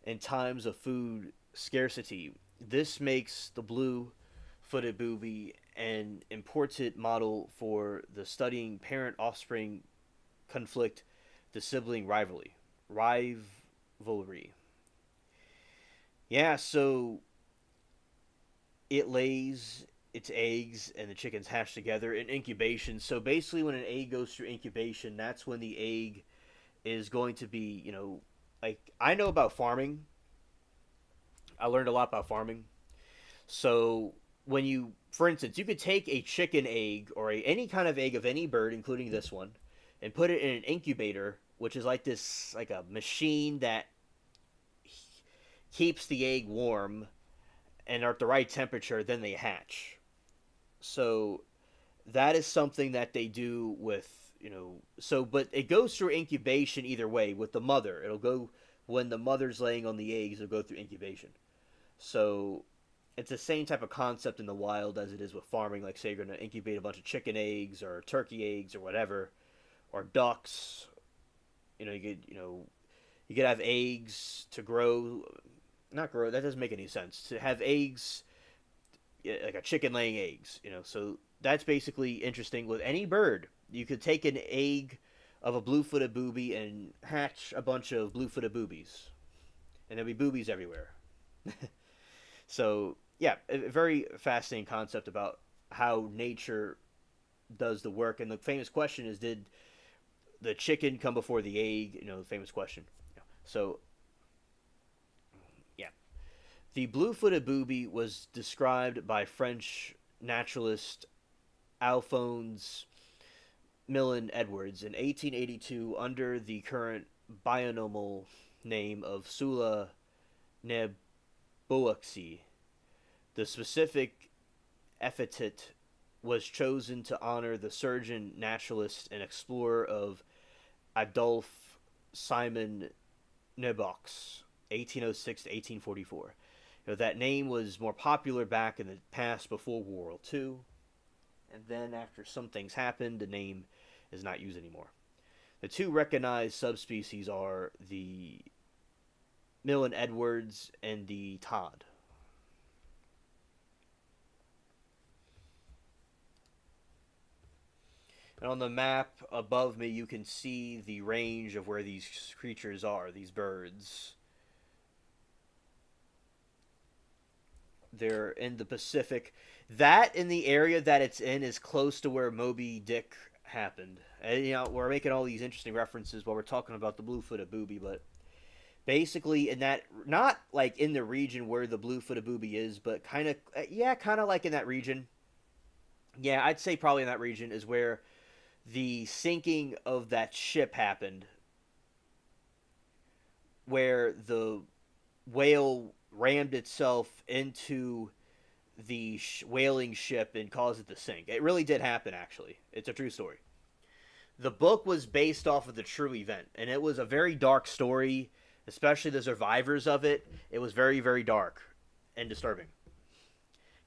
in times of food scarcity. This makes the blue-footed booby an important model for the studying parent-offspring conflict, the sibling rivalry. Yeah, so it lays its eggs and the chickens hatch together in incubation. So basically, when an egg goes through incubation, that's when the egg is going to be, like I know about farming. I learned a lot about farming. So when for instance, you could take a chicken egg or any kind of egg of any bird, including this one, and put it in an incubator, which is like a machine that keeps the egg warm and are at the right temperature, then they hatch. So that is something that they do with, but it goes through incubation either way with the mother. It'll go when the mother's laying on the eggs, it'll go through incubation. So it's the same type of concept in the wild as it is with farming. Like, say you're going to incubate a bunch of chicken eggs or turkey eggs or whatever, or ducks. You could have eggs to grow. Not grow. That doesn't make any sense. To have eggs, like a chicken laying eggs. So that's basically interesting with any bird. You could take an egg of a blue-footed booby and hatch a bunch of blue-footed boobies, and there'll be boobies everywhere. So yeah, a very fascinating concept about how nature does the work. And the famous question is, did the chicken come before the egg? You know, the famous question. So yeah, the blue-footed booby was described by French naturalist Alphonse Milne Edwards in 1882 under the current bionomial name of Sula nebuoxi. The specific epithet was chosen to honor the surgeon, naturalist, and explorer of Adolphe Simon Nebox, 1806 to 1844. You know, that name was more popular back in the past before World War II, and then after some things happened, the name is not used anymore. The two recognized subspecies are the Milne Edwards and the Todd. And on the map above me, you can see the range of where these creatures are, these birds. They're in the Pacific. That in the area that it's in is close to where Moby Dick happened. And, you know, we're making all these interesting references while we're talking about the blue-footed booby, but basically in that, not like in the region where the blue-footed booby is, but kind of, yeah, kind of like in that region. Yeah, I'd say probably in that region is where the sinking of that ship happened, where the whale rammed itself into the whaling ship and caused it to sink. It really did happen, actually. It's a true story. The book was based off of the true event, and it was a very dark story, especially the survivors of it. It was very, very dark and disturbing.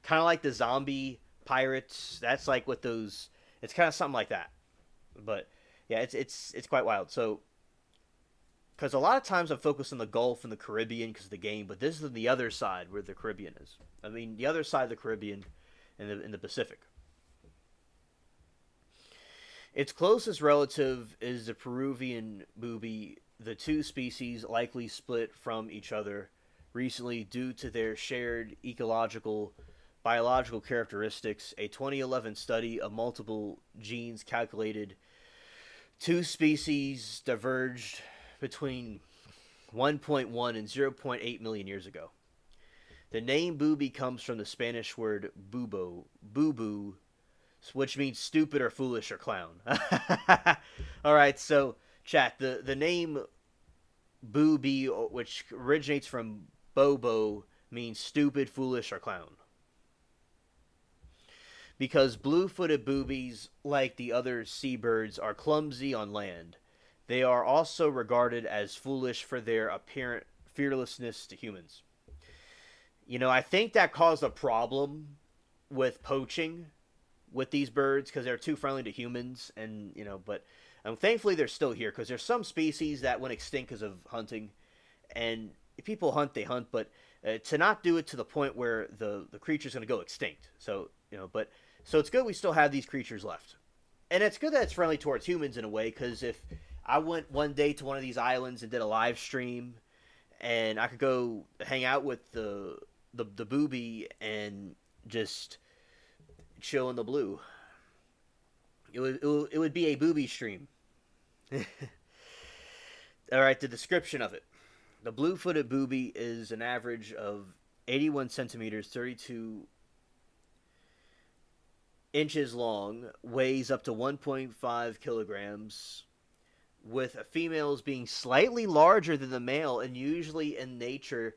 Kind of like the zombie pirates. That's like what those. It's kind of something like that. But yeah, it's quite wild. So, because a lot of times I'm focused on the Gulf and the Caribbean because of the game, but this is the other side where the Caribbean is. I mean, the other side of the Caribbean in the Pacific. Its closest relative is the Peruvian booby. The two species likely split from each other recently due to their shared ecological biological characteristics. A 2011 study of multiple genes calculated two species diverged between 1.1 and zero point 0.8 million years ago. The name booby comes from the Spanish word bubo, boo, which means stupid or foolish or clown. All right, so chat, the name booby, which originates from bobo, means stupid, foolish, or clown. Because blue-footed boobies, like the other seabirds, are clumsy on land, they are also regarded as foolish for their apparent fearlessness to humans. You know, I think that caused a problem with poaching with these birds because they're too friendly to humans, and you know, but thankfully they're still here because there's some species that went extinct because of hunting, and if people hunt, they hunt, but to not do it to the point where the creature's going to go extinct. So you know, but so it's good we still have these creatures left, and it's good that it's friendly towards humans in a way because if I went one day to one of these islands and did a live stream, and I could go hang out with the booby and just chill in the blue. It would be a booby stream. All right, the description of it. The blue-footed booby is an average of 81 centimeters, 32 inches long, weighs up to 1.5 kilograms, with females being slightly larger than the male, and usually in nature,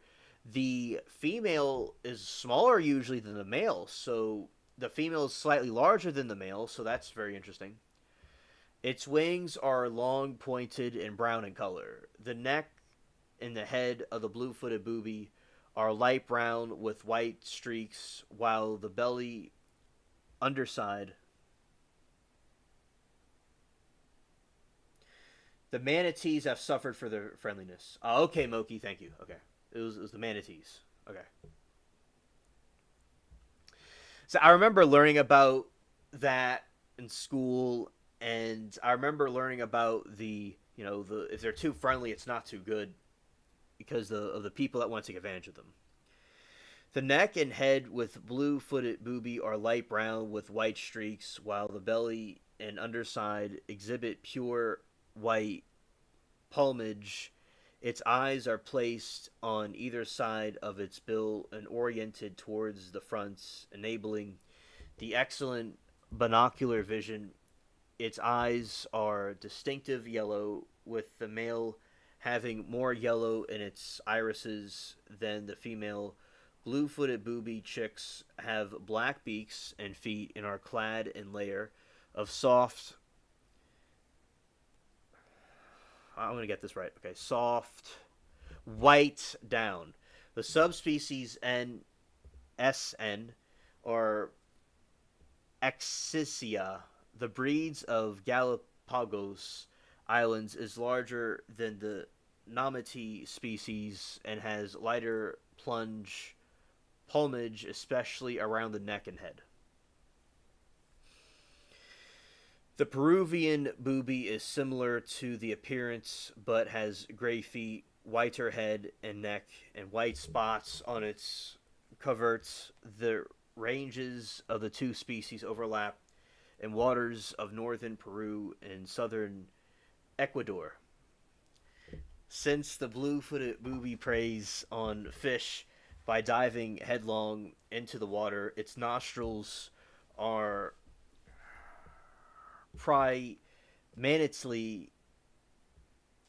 the female is smaller usually than the male, so the female is slightly larger than the male, so that's very interesting. Its wings are long, pointed, and brown in color. The neck and the head of the blue-footed booby are light brown with white streaks, while the belly underside. The manatees have suffered for their friendliness. Okay, Moki, thank you. Okay. It was the manatees. Okay. So I remember learning about that in school, And I remember learning about the if they're too friendly, it's not too good because of the people that want to take advantage of them. The neck and head with blue-footed booby are light brown with white streaks, while the belly and underside exhibit pure white plumage. Its eyes are placed on either side of its bill and oriented towards the front, enabling the excellent binocular vision. Its eyes are distinctive yellow, with the male having more yellow in its irises than the female. Blue footed booby chicks have black beaks and feet and are clad in layer of soft. I'm going to get this right. Okay, soft white down. The subspecies NSN or Exisia, the breeds of Galapagos Islands, is larger than the Namati species and has lighter plumage, especially around the neck and head. The Peruvian booby is similar to the appearance but has gray feet, whiter head and neck, and white spots on its coverts. The ranges of the two species overlap in waters of northern Peru and southern Ecuador. Since the blue footed booby preys on fish by diving headlong into the water, its nostrils are permanently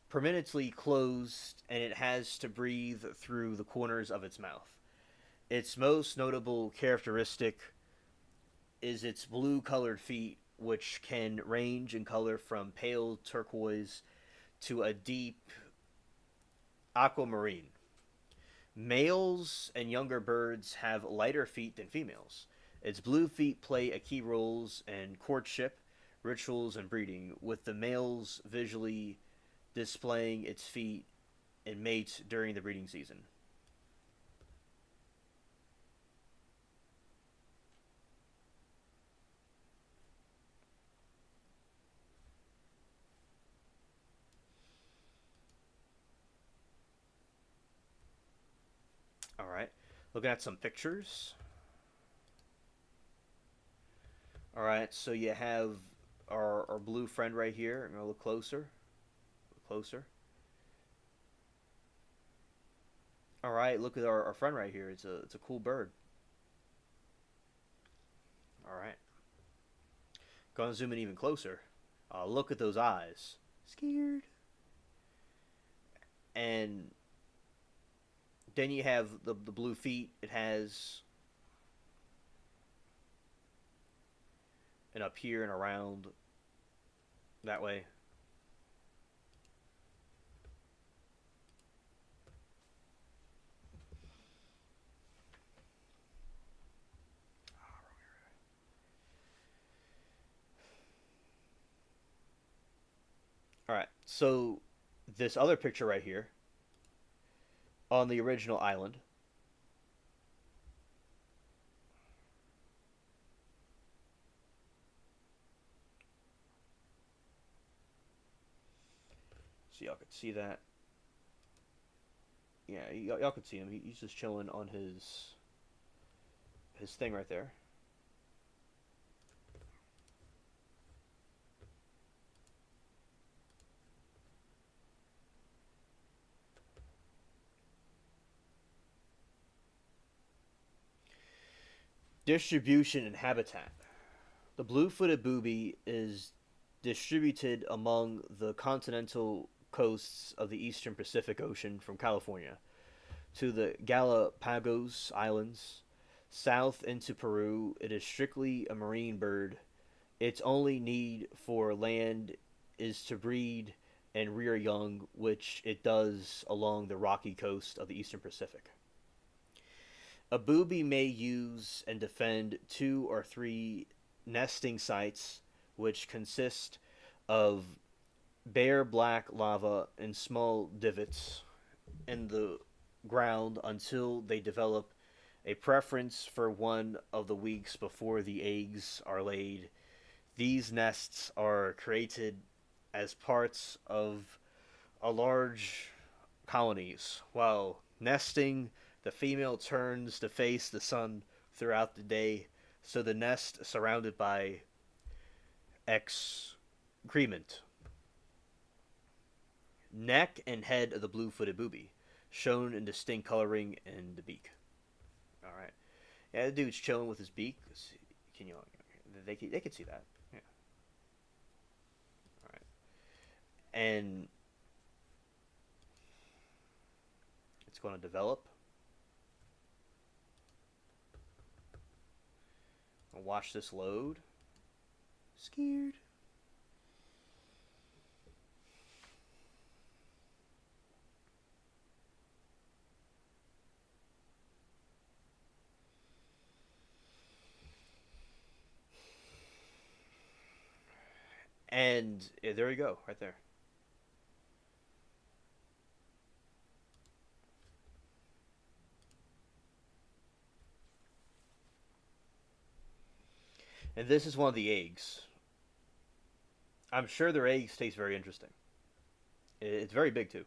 permanently closed and it has to breathe through the corners of its mouth. Its most notable characteristic is its blue colored feet, which can range in color from pale turquoise to a deep aquamarine. Males and younger birds have lighter feet than females. Its blue feet play a key roles in courtship, rituals, and breeding, with the males visually displaying its feet and mates during the breeding season. All right, looking at some pictures. All right, so you have our blue friend right here. I'm gonna look closer. Look closer. All right, look at our friend right here. It's a cool bird. All right, gonna zoom in even closer. Look at those eyes. Scared. And then you have the blue feet. It has and up here and around that way. All right, so this other picture right here on the original island. So y'all could see that. Yeah, y'all could see him. He's just chilling on his thing right there. Distribution and habitat. The blue-footed booby is distributed among the continental coasts of the eastern Pacific Ocean from California to the Galapagos Islands, south into Peru. It is strictly a marine bird. Its only need for land is to breed and rear young, which it does along the rocky coast of the eastern Pacific. A booby may use and defend two or three nesting sites, which consist of bare black lava and small divots in the ground until they develop a preference for one of the weeks before the eggs are laid. These nests are created as parts of a large colonies. While nesting, the female turns to face the sun throughout the day, so the nest surrounded by excrement. Neck and head of the blue-footed booby, shown in distinct coloring in the beak. All right. Yeah, the dude's chilling with his beak. Can you? They can see that. Yeah. All right. And it's going to develop. I'll watch this load. Scared. And yeah, there we go, right there. And this is one of the eggs. I'm sure their eggs taste very interesting. It's very big too.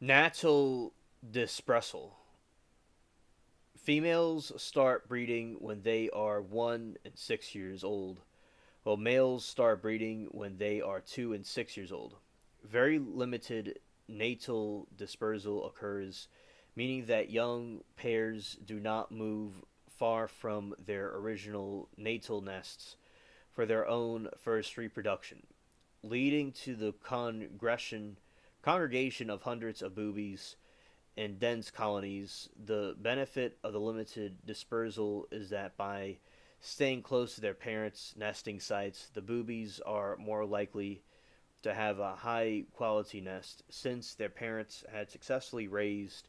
Natal dispersal. Females start breeding when they are 1 and 6 years old, while males start breeding when they are 2 and 6 years old. Very limited natal dispersal occurs, meaning that young pairs do not move far from their original natal nests for their own first reproduction, leading to the congregation of hundreds of boobies in dense colonies. The benefit of the limited dispersal is that by staying close to their parents' nesting sites, the boobies are more likely to have a high quality nest since their parents had successfully raised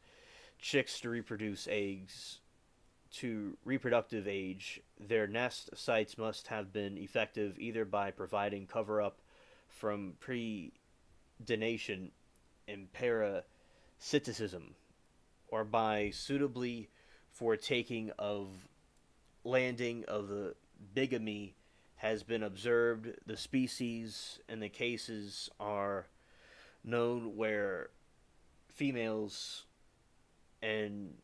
chicks to reproduce eggs to reproductive age. Their nest sites must have been effective either by providing cover up from predation and parasitism or by suitably for taking of landing of the bigamy has been observed. The species and the cases are known where females and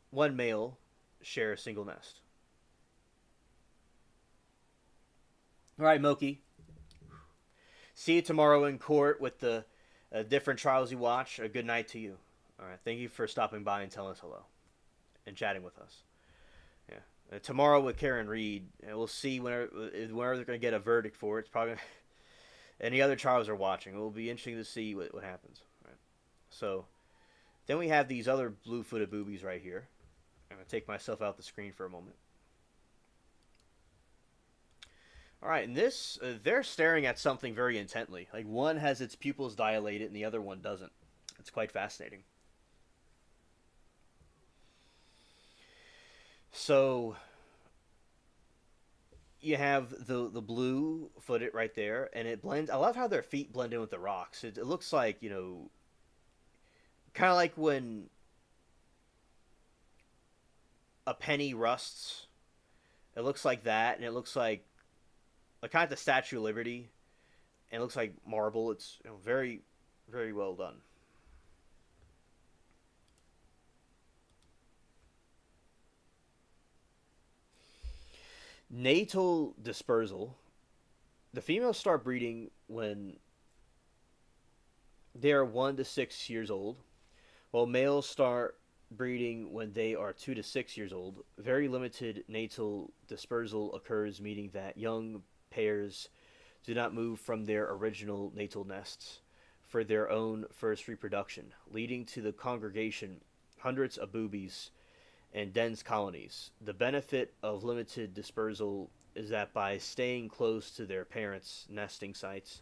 one male share a single nest. All right, Moki. See you tomorrow in court with the different trials you watch. A good night to you. All right. Thank you for stopping by and telling us hello and chatting with us. Yeah. Tomorrow with Karen Reed, and we'll see whenever they're going to get a verdict for it. It's probably any other trials are watching. It will be interesting to see what happens. Right. So then we have these other blue-footed boobies right here. I'm going to take myself out the screen for a moment. All right, and this they're staring at something very intently. Like one has its pupils dilated and the other one doesn't. It's quite fascinating. So you have the blue footed right there, and it blends. I love how their feet blend in with the rocks. It looks like kind of like when a penny rusts. It looks like that, and it looks like kind of the Statue of Liberty, and it looks like marble. It's very, very well done. Natal dispersal. The females start breeding when they are 1 to 6 years old, while males start breeding when they are 2 to 6 years old. Very limited natal dispersal occurs, meaning that young pairs do not move from their original natal nests for their own first reproduction, leading to the congregation hundreds of boobies and dense colonies. The benefit of limited dispersal is that by staying close to their parents' nesting sites,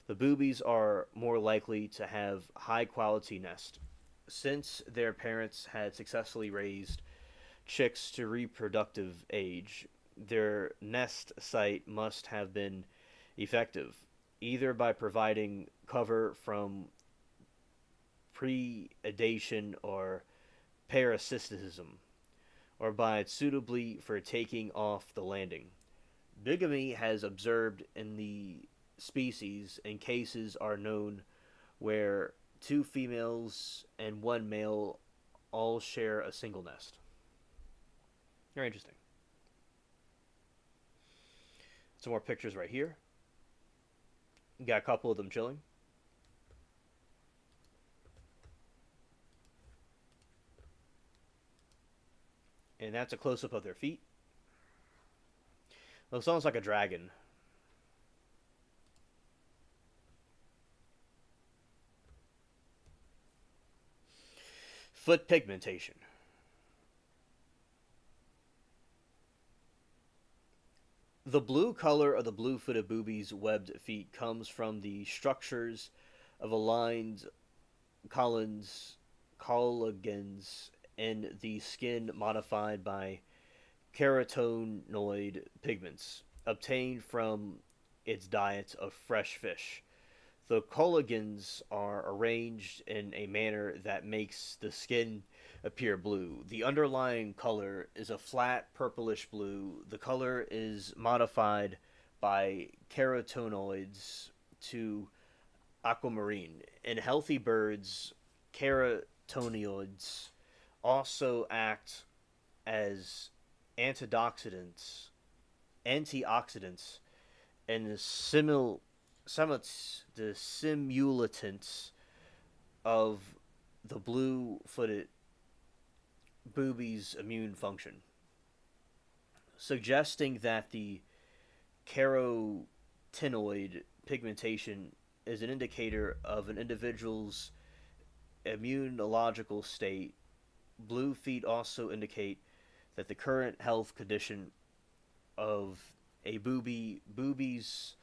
the boobies are more likely to have high quality nest since their parents had successfully raised chicks to reproductive age. Their nest site must have been effective either by providing cover from predation or parasitism, or by it suitably for taking off the landing. Bigamy has observed in the species, and cases are known where two females and one male all share a single nest. Very interesting. Some more pictures right here. Got a couple of them chilling. And that's a close up of their feet. Looks almost like a dragon. Foot pigmentation. The blue color of the blue-footed boobies' webbed feet comes from the structures of aligned collagens in the skin modified by carotenoid pigments obtained from its diet of fresh fish. The collagens are arranged in a manner that makes the skin appear blue. The underlying color is a flat purplish blue. The color is modified by carotenoids to aquamarine. In healthy birds, carotenoids also act as antioxidants, antioxidants, and the simulants of the blue-footed boobies' immune function, suggesting that the carotenoid pigmentation is an indicator of an individual's immunological state. Blue feet also indicate that the current health condition of a boobies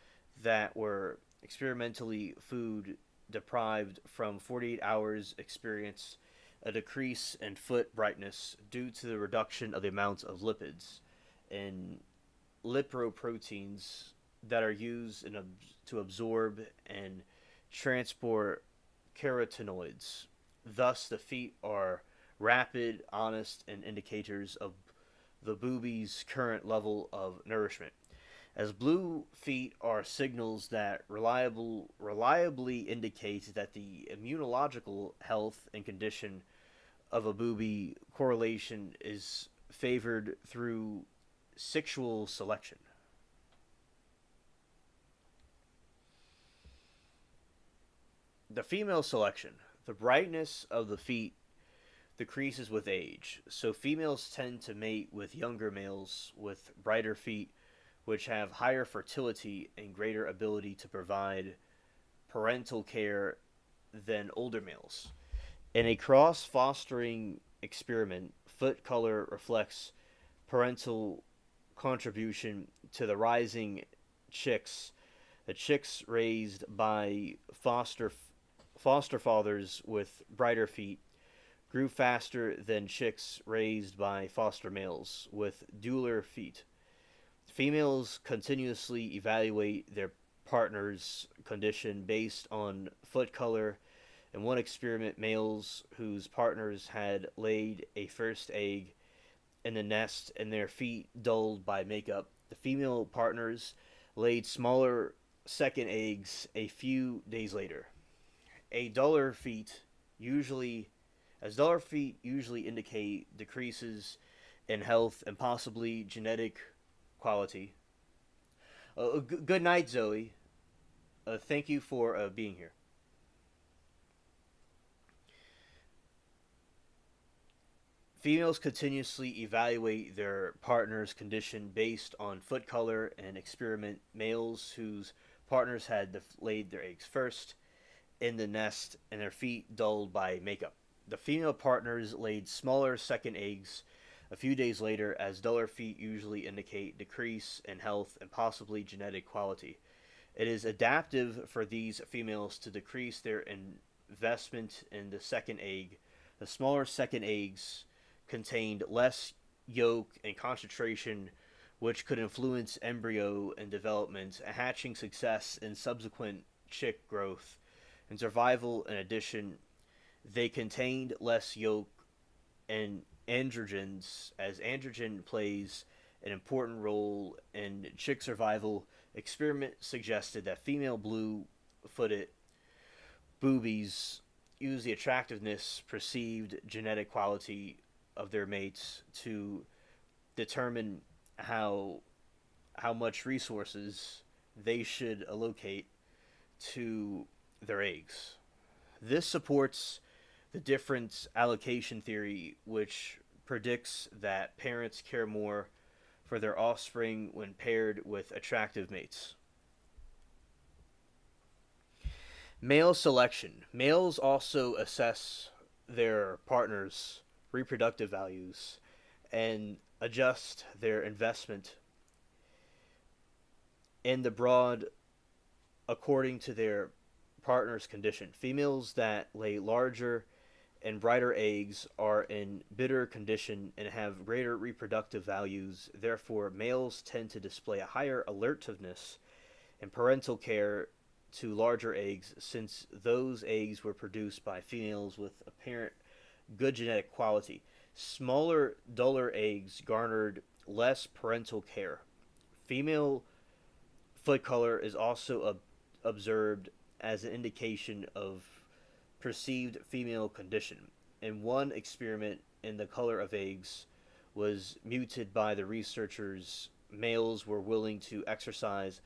that were experimentally food deprived from 48 hours experience a decrease in foot brightness due to the reduction of the amount of lipids and lipoproteins that are used to absorb and transport carotenoids. Thus, the feet are rapid, honest, and indicators of the booby's current level of nourishment. As blue feet are signals that reliably indicate that the immunological health and condition of a booby correlation is favored through sexual selection. The female selection. The brightness of the feet decreases with age, so females tend to mate with younger males with brighter feet, which have higher fertility and greater ability to provide parental care than older males. In a cross fostering experiment, foot color reflects parental contribution to the rising chicks. The chicks raised by foster fathers with brighter feet grew faster than chicks raised by foster males with duller feet. Females continuously evaluate their partner's condition based on foot color. In one experiment, males whose partners had laid a first egg in the nest and their feet dulled by makeup, the female partners laid smaller second eggs a few days later. A duller feet usually as duller feet usually indicate decreases in health and possibly genetic quality. Good night, Zoe. Thank you for being here. Females continuously evaluate their partner's condition based on foot color and experiment males whose partners had laid their eggs first in the nest and their feet dulled by makeup. The female partners laid smaller second eggs a few days later, as duller feet usually indicate decrease in health and possibly genetic quality. It is adaptive for these females to decrease their investment in the second egg. The smaller second eggs contained less yolk and concentration, which could influence embryo and development, hatching success, and subsequent chick growth and survival. In addition, They contained less yolk and androgens, as androgen plays an important role in chick survival. Experiment suggested that female blue-footed boobies use the attractiveness perceived genetic quality of their mates to determine how how much resources they should allocate to their eggs. This supports the difference allocation theory, which predicts that parents care more for their offspring when paired with attractive mates. Male selection. Males also assess their partner's reproductive values and adjust their investment in the broad according to their partner's condition. Females that lay larger and brighter eggs are in bitter condition and have greater reproductive values. Therefore, males tend to display a higher alertiveness and parental care to larger eggs, since those eggs were produced by females with apparent good genetic quality. Smaller, duller eggs garnered less parental care. Female foot color is also observed as an indication of perceived female condition. In one experiment, in the color of eggs was muted by the researchers. Males were willing to exercise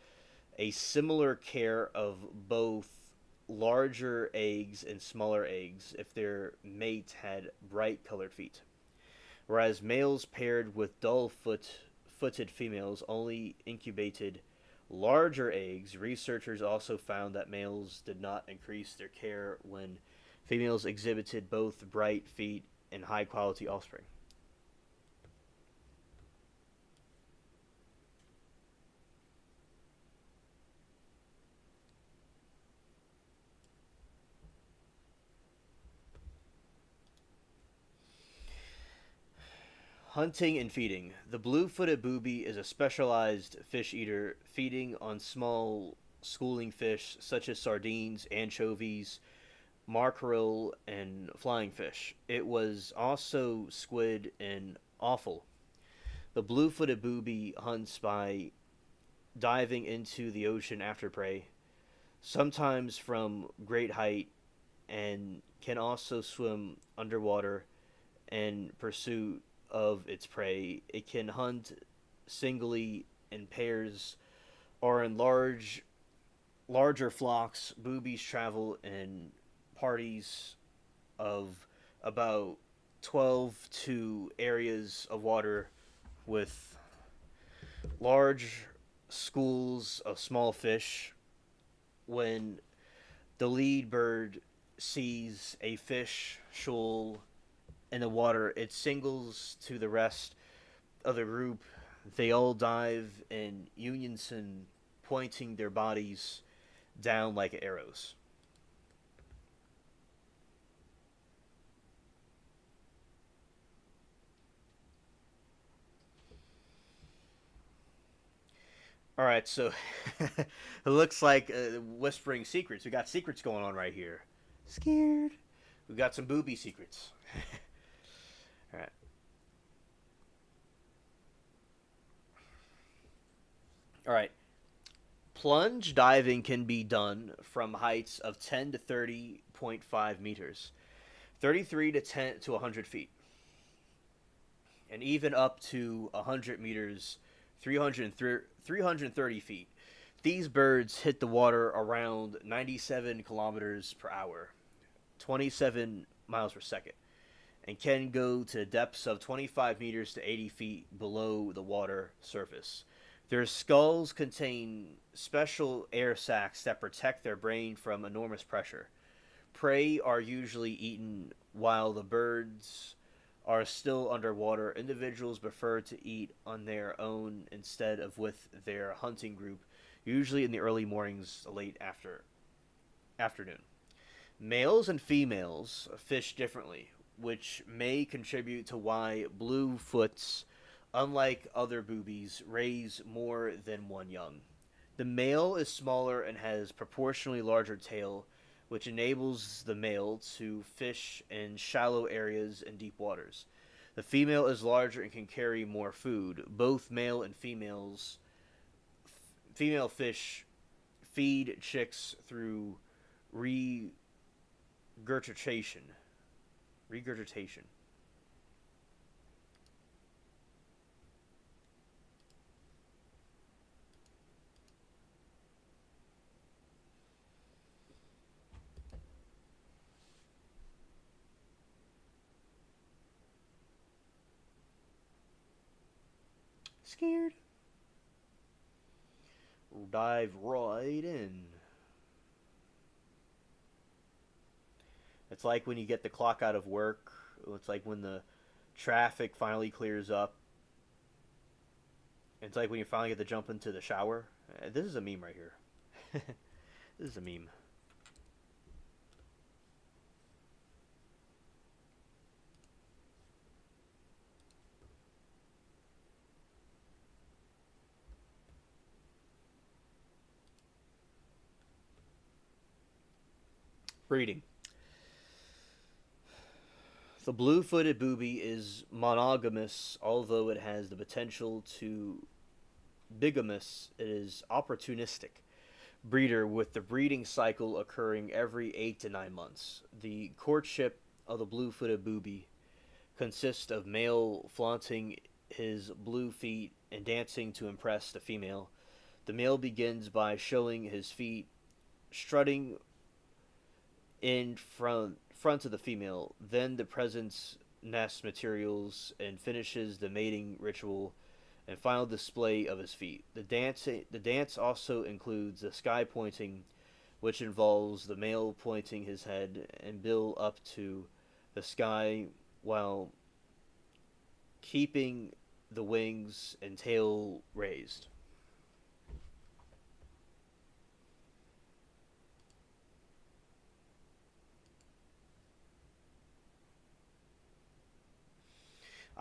a similar care of both larger eggs and smaller eggs if their mate had bright colored feet, whereas males paired with footed females only incubated larger eggs. Researchers also found that males did not increase their care when females exhibited both bright feet and high quality offspring. Hunting and feeding. The blue-footed booby is a specialized fish eater, feeding on small schooling fish such as sardines, anchovies, mackerel, and flying fish. It was also squid and offal. The blue-footed booby hunts by diving into the ocean after prey, sometimes from great height, and can also swim underwater in pursuit of its prey. It can hunt singly, in pairs, or in larger flocks. Boobies travel in parties of about 12 to areas of water with large schools of small fish. When the lead bird sees a fish shoal in the water, it signals to the rest of the group. They all dive in unison, pointing their bodies down like arrows. All right, so it looks like whispering secrets. We got secrets going on right here. Scared. We got some booby secrets. All right. All right. Plunge diving can be done from heights of 10 to 30.5 meters, 33 to 10 to 100 feet, and even up to 100 meters, 330 feet. These birds hit the water around 97 kilometers per hour, 27 miles per second, and can go to depths of 25 meters to 80 feet below the water surface. Their skulls contain special air sacs that protect their brain from enormous pressure. Prey are usually eaten while the birds are still underwater. Individuals prefer to eat on their own instead of with their hunting group, usually in the early mornings, late afternoon. Males and females fish differently, which may contribute to why bluefoots, unlike other boobies, raise more than one young. The male is smaller and has proportionally larger tail, which enables the male to fish in shallow areas and deep waters. The female is larger and can carry more food. Both male and female fish feed chicks through regurgitation. Regurgitation. Scared? We'll dive right in. It's like when you get the clock out of work. It's like when the traffic finally clears up. It's like when you finally get to jump into the shower. This is a meme right here. This is a meme. Breeding. The blue-footed booby is monogamous, although it has the potential to bigamous. It is opportunistic breeder with the breeding cycle occurring every 8 to 9 months. The courtship of the blue-footed booby consists of male flaunting his blue feet and dancing to impress the female. The male begins by showing his feet, strutting in front of the female, then the presence nest materials and finishes the mating ritual and final display of his feet. The dance also includes the sky pointing, which involves the male pointing his head and bill up to the sky while keeping the wings and tail raised.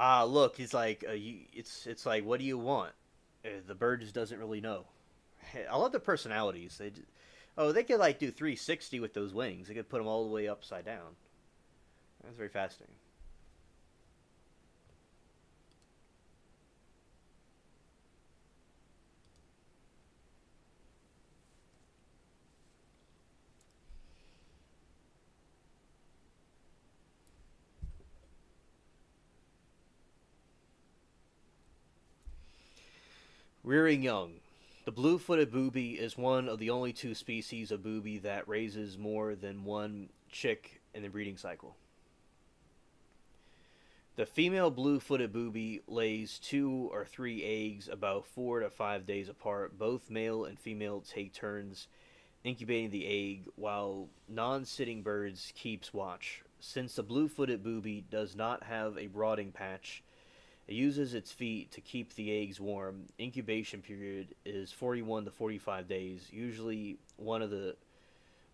Ah, look, he's like, it's like, what do you want? The bird just doesn't really know. I love the personalities. Oh, they could like do 360 with those wings. They could put them all the way upside down. That's very fascinating. Rearing young. The blue-footed booby is one of the only two species of booby that raises more than one chick in the breeding cycle. The female blue-footed booby lays 2 or 3 eggs about 4 to 5 days apart. Both male and female take turns incubating the egg while non-sitting birds keeps watch. Since the blue-footed booby does not have a brooding patch, it uses its feet to keep the eggs warm. Incubation period is 41 to 45 days. Usually one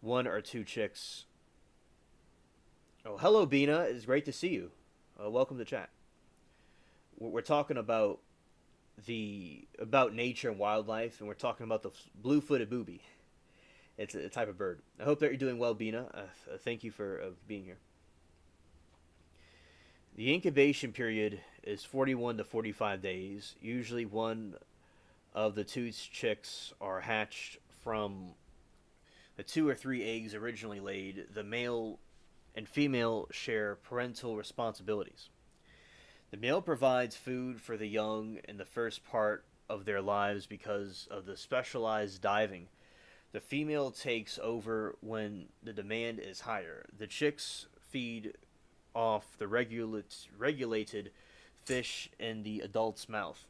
or two chicks. Oh, hello Bina. It's great to see you. Welcome to chat. We're talking about nature and wildlife, and we're talking about the blue-footed booby. It's a type of bird. I hope that you're doing well, Bina. Thank you for being here. The incubation period is 41 to 45 days. Usually one of the two chicks are hatched from the 2 or 3 eggs originally laid. The male and female share parental responsibilities. The male provides food for the young in the first part of their lives because of the specialized diving. The female takes over when the demand is higher. The chicks feed off the regulated fish in the adult's mouth.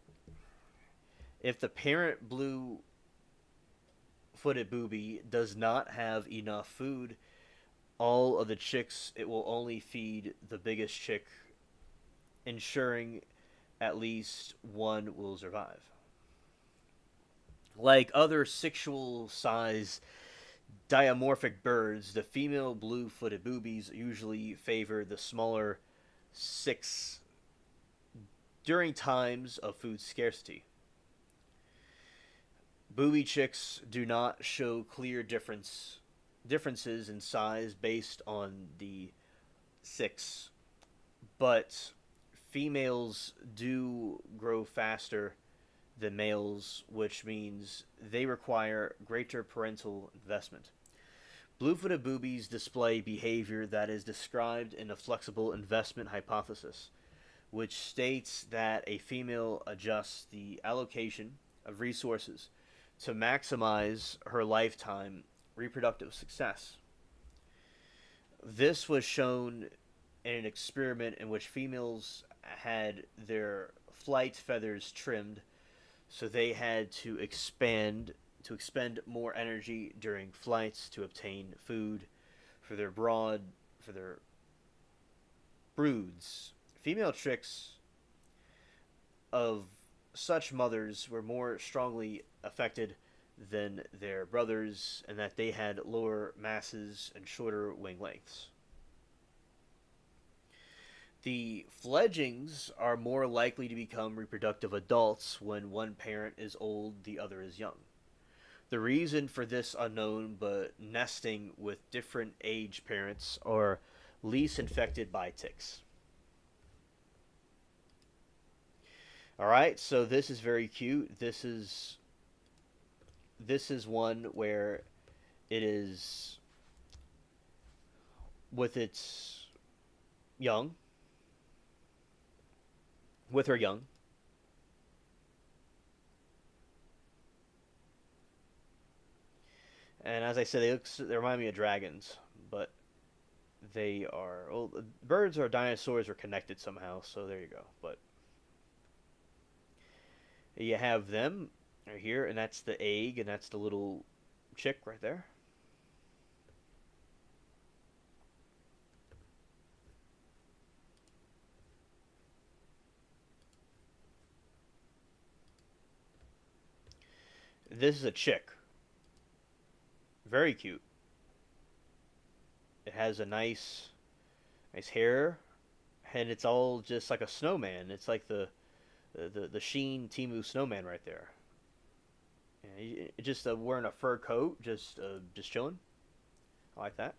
If the parent blue footed booby does not have enough food, all of the chicks it will only feed the biggest chick, ensuring at least one will survive. Like other sexual size diamorphic birds, the female blue footed boobies usually favor the smaller six during times of food scarcity. Booby chicks do not show clear difference differences in size based on the sex, but females do grow faster than males, which means they require greater parental investment. Blue-footed boobies display behavior that is described in the flexible investment hypothesis, which states that a female adjusts the allocation of resources to maximize her lifetime reproductive success. This was shown in an experiment in which females had their flight feathers trimmed, so they had to expend more energy during flights to obtain food for their broods. Female chicks of such mothers were more strongly affected than their brothers, and that they had lower masses and shorter wing lengths. The fledglings are more likely to become reproductive adults when one parent is old, the other is young. The reason for this unknown, but nesting with different age parents are least infected by ticks. All right, so this is very cute. This is one where it is with its young, with her young. And as I said, they remind me of dragons, but they are, well, birds or dinosaurs are connected somehow. So there you go. But you have them right here, and that's the egg, and that's the little chick right there. This is a chick. Very cute. It has a nice hair, and it's all just like a snowman. It's like the Sheen Timu snowman right there. Yeah, just wearing a fur coat, just chilling. I like that.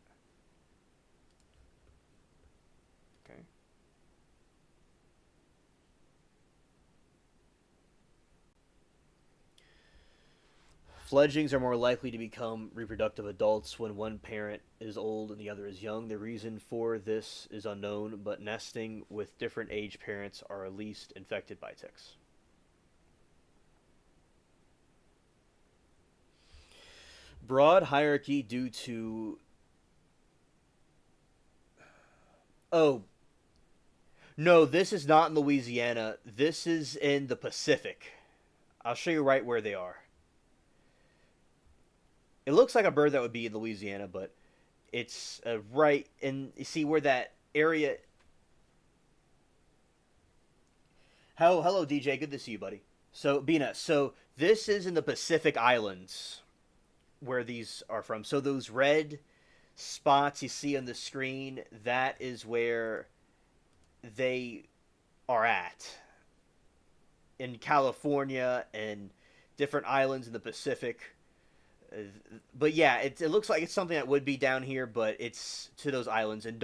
Okay. Fledglings are more likely to become reproductive adults when one parent is old and the other is young. The reason for this is unknown, but nesting with different age parents are least infected by ticks. Broad hierarchy due to. Oh, no, this is not in Louisiana. This is in the Pacific. I'll show you right where they are. It looks like a bird that would be in Louisiana, but it's right in. You see where that area. Hello, DJ. Good to see you, buddy. So, Bina, so this is in the Pacific Islands where these are from. So those red spots you see on the screen, that is where they are at in California and different islands in the Pacific. But yeah, it looks like it's something that would be down here, but it's to those islands. And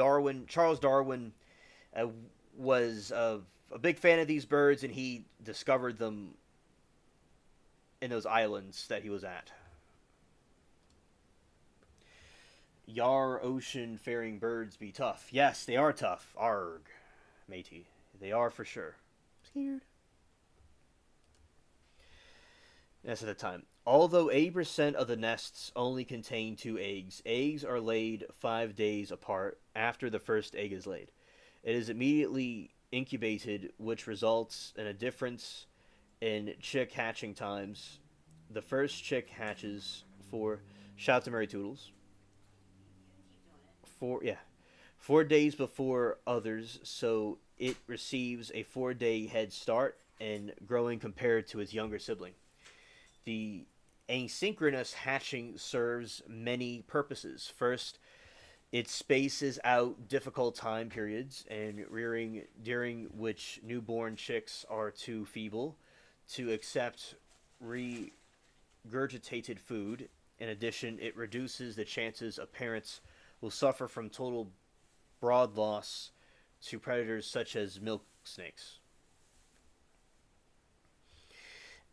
Charles Darwin, uh, was a big fan of these birds, and he discovered them in those islands that he was at. Yar ocean faring birds be tough. Yes, they are tough. Arg, matey. They are for sure. Scared. That's at the time. Although 80% of the nests only contain two eggs, eggs are laid 5 days apart after the first egg is laid. It is immediately incubated, which results in a difference in chick hatching times. The first chick hatches for shout out to Mary Toodles. 4 days before others, so it receives a 4 day head start in growing compared to its younger sibling. The asynchronous hatching serves many purposes. First, it spaces out difficult time periods and rearing during which newborn chicks are too feeble to accept regurgitated food, In addition, it reduces the chances of parents will suffer from total brood loss to predators such as milk snakes.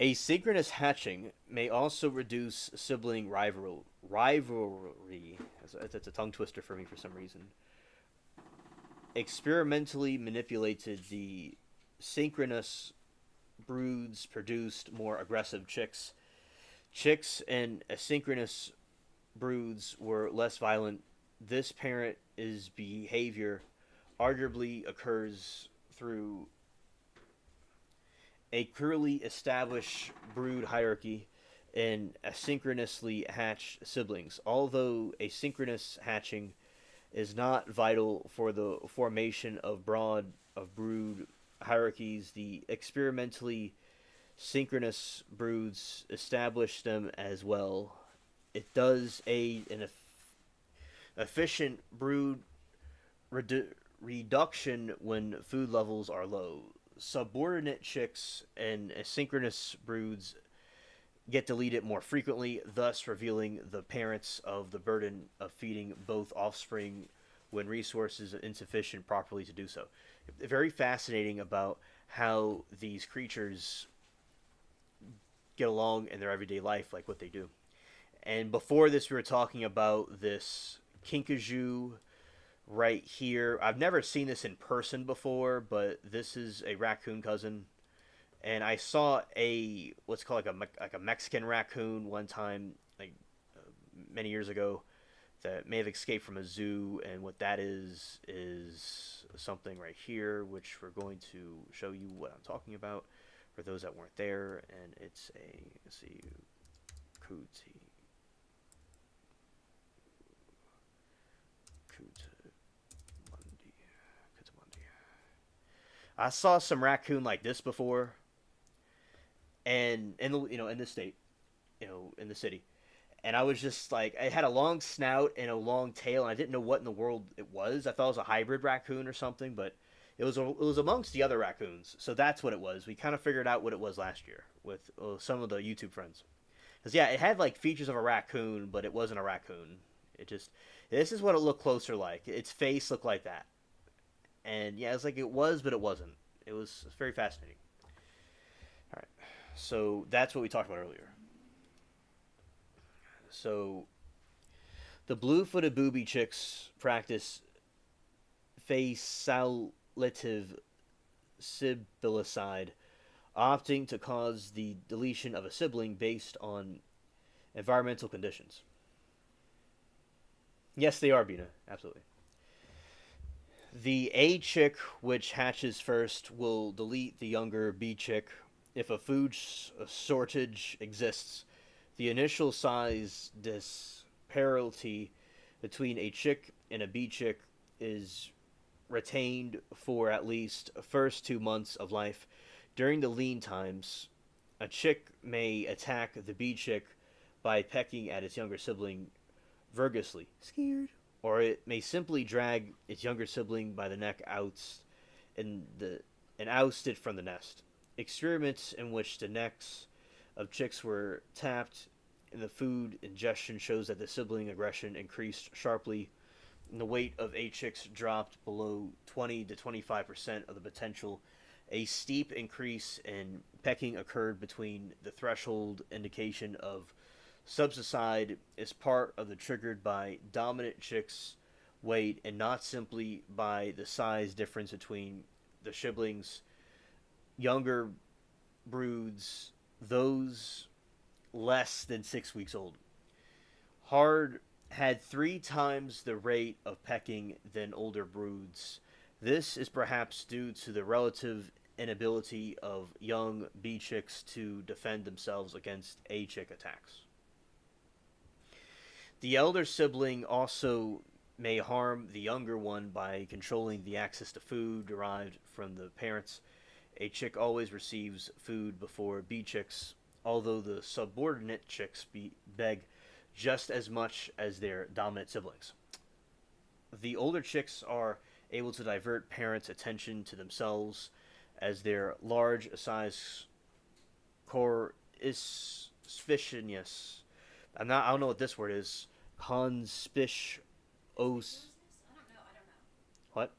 Asynchronous hatching may also reduce sibling rivalry. That's a tongue twister for me for some reason. Experimentally manipulated, the synchronous broods produced more aggressive chicks. Chicks and asynchronous broods were less violent. This parent is behavior arguably occurs through a clearly established brood hierarchy and asynchronously hatched siblings. Although asynchronous hatching is not vital for the formation of brood hierarchies, the experimentally synchronous broods establish them as well. It does aid in efficient brood reduction when food levels are low. Subordinate chicks and asynchronous broods get deleted more frequently, thus revealing the parents of the burden of feeding both offspring when resources are insufficient properly to do so. Very fascinating about how these creatures get along in their everyday life, like what they do. And before this, we were talking about this kinkajou right here. I've never seen this in person before, but this is a raccoon cousin. And I saw a what's called like a Mexican raccoon one time, like many years ago, that may have escaped from a zoo. And what that is something right here, which we're going to show you what I'm talking about for those that weren't there. And it's a, let's see, Kuti. I saw some raccoon like this before, and in the, in this state, in the city, and I was just like, it had a long snout and a long tail, and I didn't know what in the world it was. I thought it was a hybrid raccoon or something, but it was amongst the other raccoons, so that's what it was. We kind of figured out what it was last year with some of the YouTube friends, because yeah, it had like features of a raccoon, but it wasn't a raccoon. It just this is what it looked closer like. Its face looked like that. And yeah, it's like it was, but it wasn't. It was very fascinating. All right, so that's what we talked about earlier. So the blue-footed booby chicks practice facultative sibyllicide, opting to cause the deletion of a sibling based on environmental conditions. Yes, they are, Bina. Absolutely. The A chick, which hatches first, will delete the younger B chick if a food shortage exists. The initial size disparity between a chick and a B chick is retained for at least the first 2 months of life. During the lean times, a chick may attack the B chick by pecking at its younger sibling vigorously. Scared. Or it may simply drag its younger sibling by the neck out and oust it from the nest. Experiments in which the necks of chicks were tapped in the food ingestion shows that the sibling aggression increased sharply, and the weight of A chicks dropped below 20 to 25% of the potential. A steep increase in pecking occurred between the threshold indication of subsicide is part of the triggered by dominant chick's weight and not simply by the size difference between the siblings. Younger broods, those less than 6 weeks old, hard had 3 times the rate of pecking than older broods. This is perhaps due to the relative inability of young B chicks to defend themselves against A chick attacks. The elder sibling also may harm the younger one by controlling the access to food derived from the parents. A chick always receives food before B chicks, although the subordinate chicks beg just as much as their dominant siblings. The older chicks are able to divert parents' attention to themselves as their large size core is suspicious I don't know what this word is. Conspicuous. Conspicuousness? I don't know. What?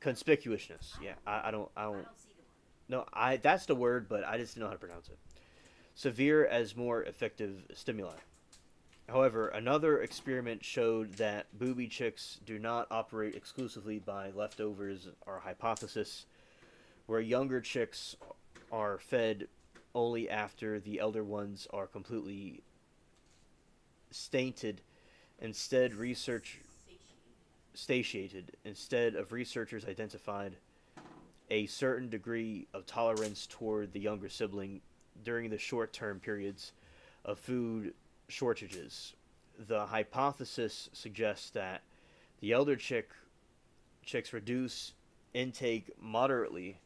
Conspicuousness? I don't. Conspicuousness. I Yeah. don't. I I don't. don't see the word. No. I. That's the word, but I just didn't know how to pronounce it. Severe as more effective stimuli. However, another experiment showed that booby chicks do not operate exclusively by leftovers or hypothesis, where younger chicks are fed only after the elder ones are completely stainted. Instead, research Satiated. satiated. Instead of researchers identified a certain degree of tolerance toward the younger sibling during the short-term periods of food shortages. The hypothesis suggests that the elder chicks reduce intake moderately,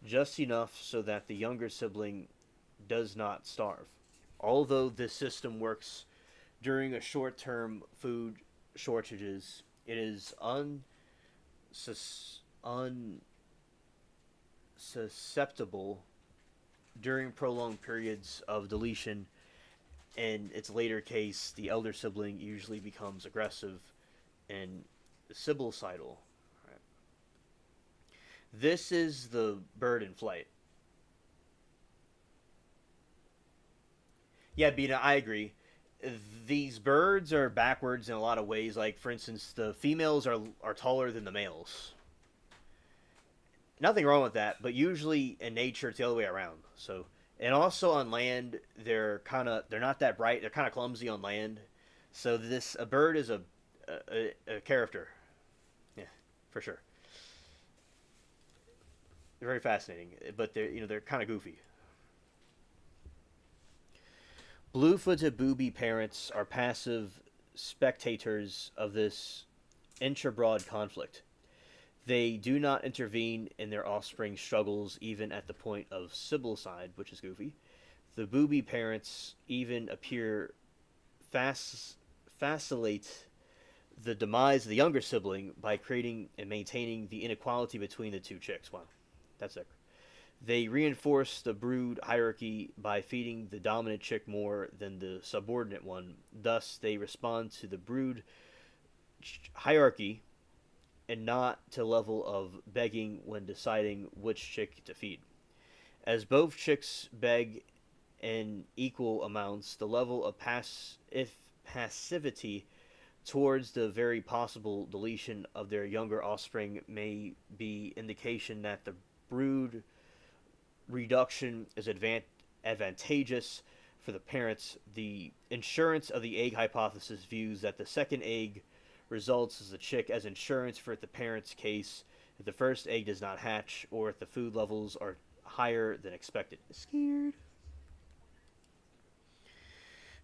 just enough so that the younger sibling does not starve. Although this system works during a short-term food shortages, it is unsusceptible during prolonged periods of deletion. In its later case, the elder sibling usually becomes aggressive and sibylcidal. Right. This is the bird in flight. Yeah, Bina, I agree. These birds are backwards in a lot of ways. Like, for instance, the females are taller than the males. Nothing wrong with that, but usually in nature it's the other way around. So, and also on land, they're not that bright. They're kind of clumsy on land. So this a bird is a character. Yeah, for sure. They're very fascinating, but they're kind of goofy. Blue-footed booby parents are passive spectators of this intra-broad conflict. They do not intervene in their offspring's struggles even at the point of sibylcide, which is goofy. The booby parents even appear facilitate the demise of the younger sibling by creating and maintaining the inequality between the two chicks. Wow, that's it. They reinforce the brood hierarchy by feeding the dominant chick more than the subordinate one. Thus, they respond to the brood hierarchy and not to level of begging when deciding which chick to feed. As both chicks beg in equal amounts, the level of passivity towards the very possible deletion of their younger offspring may be indication that the brood reduction is advantageous for the parents. The insurance of the egg hypothesis views that the second egg results as a chick as insurance for the parent's case if the first egg does not hatch or if the food levels are higher than expected. Scared.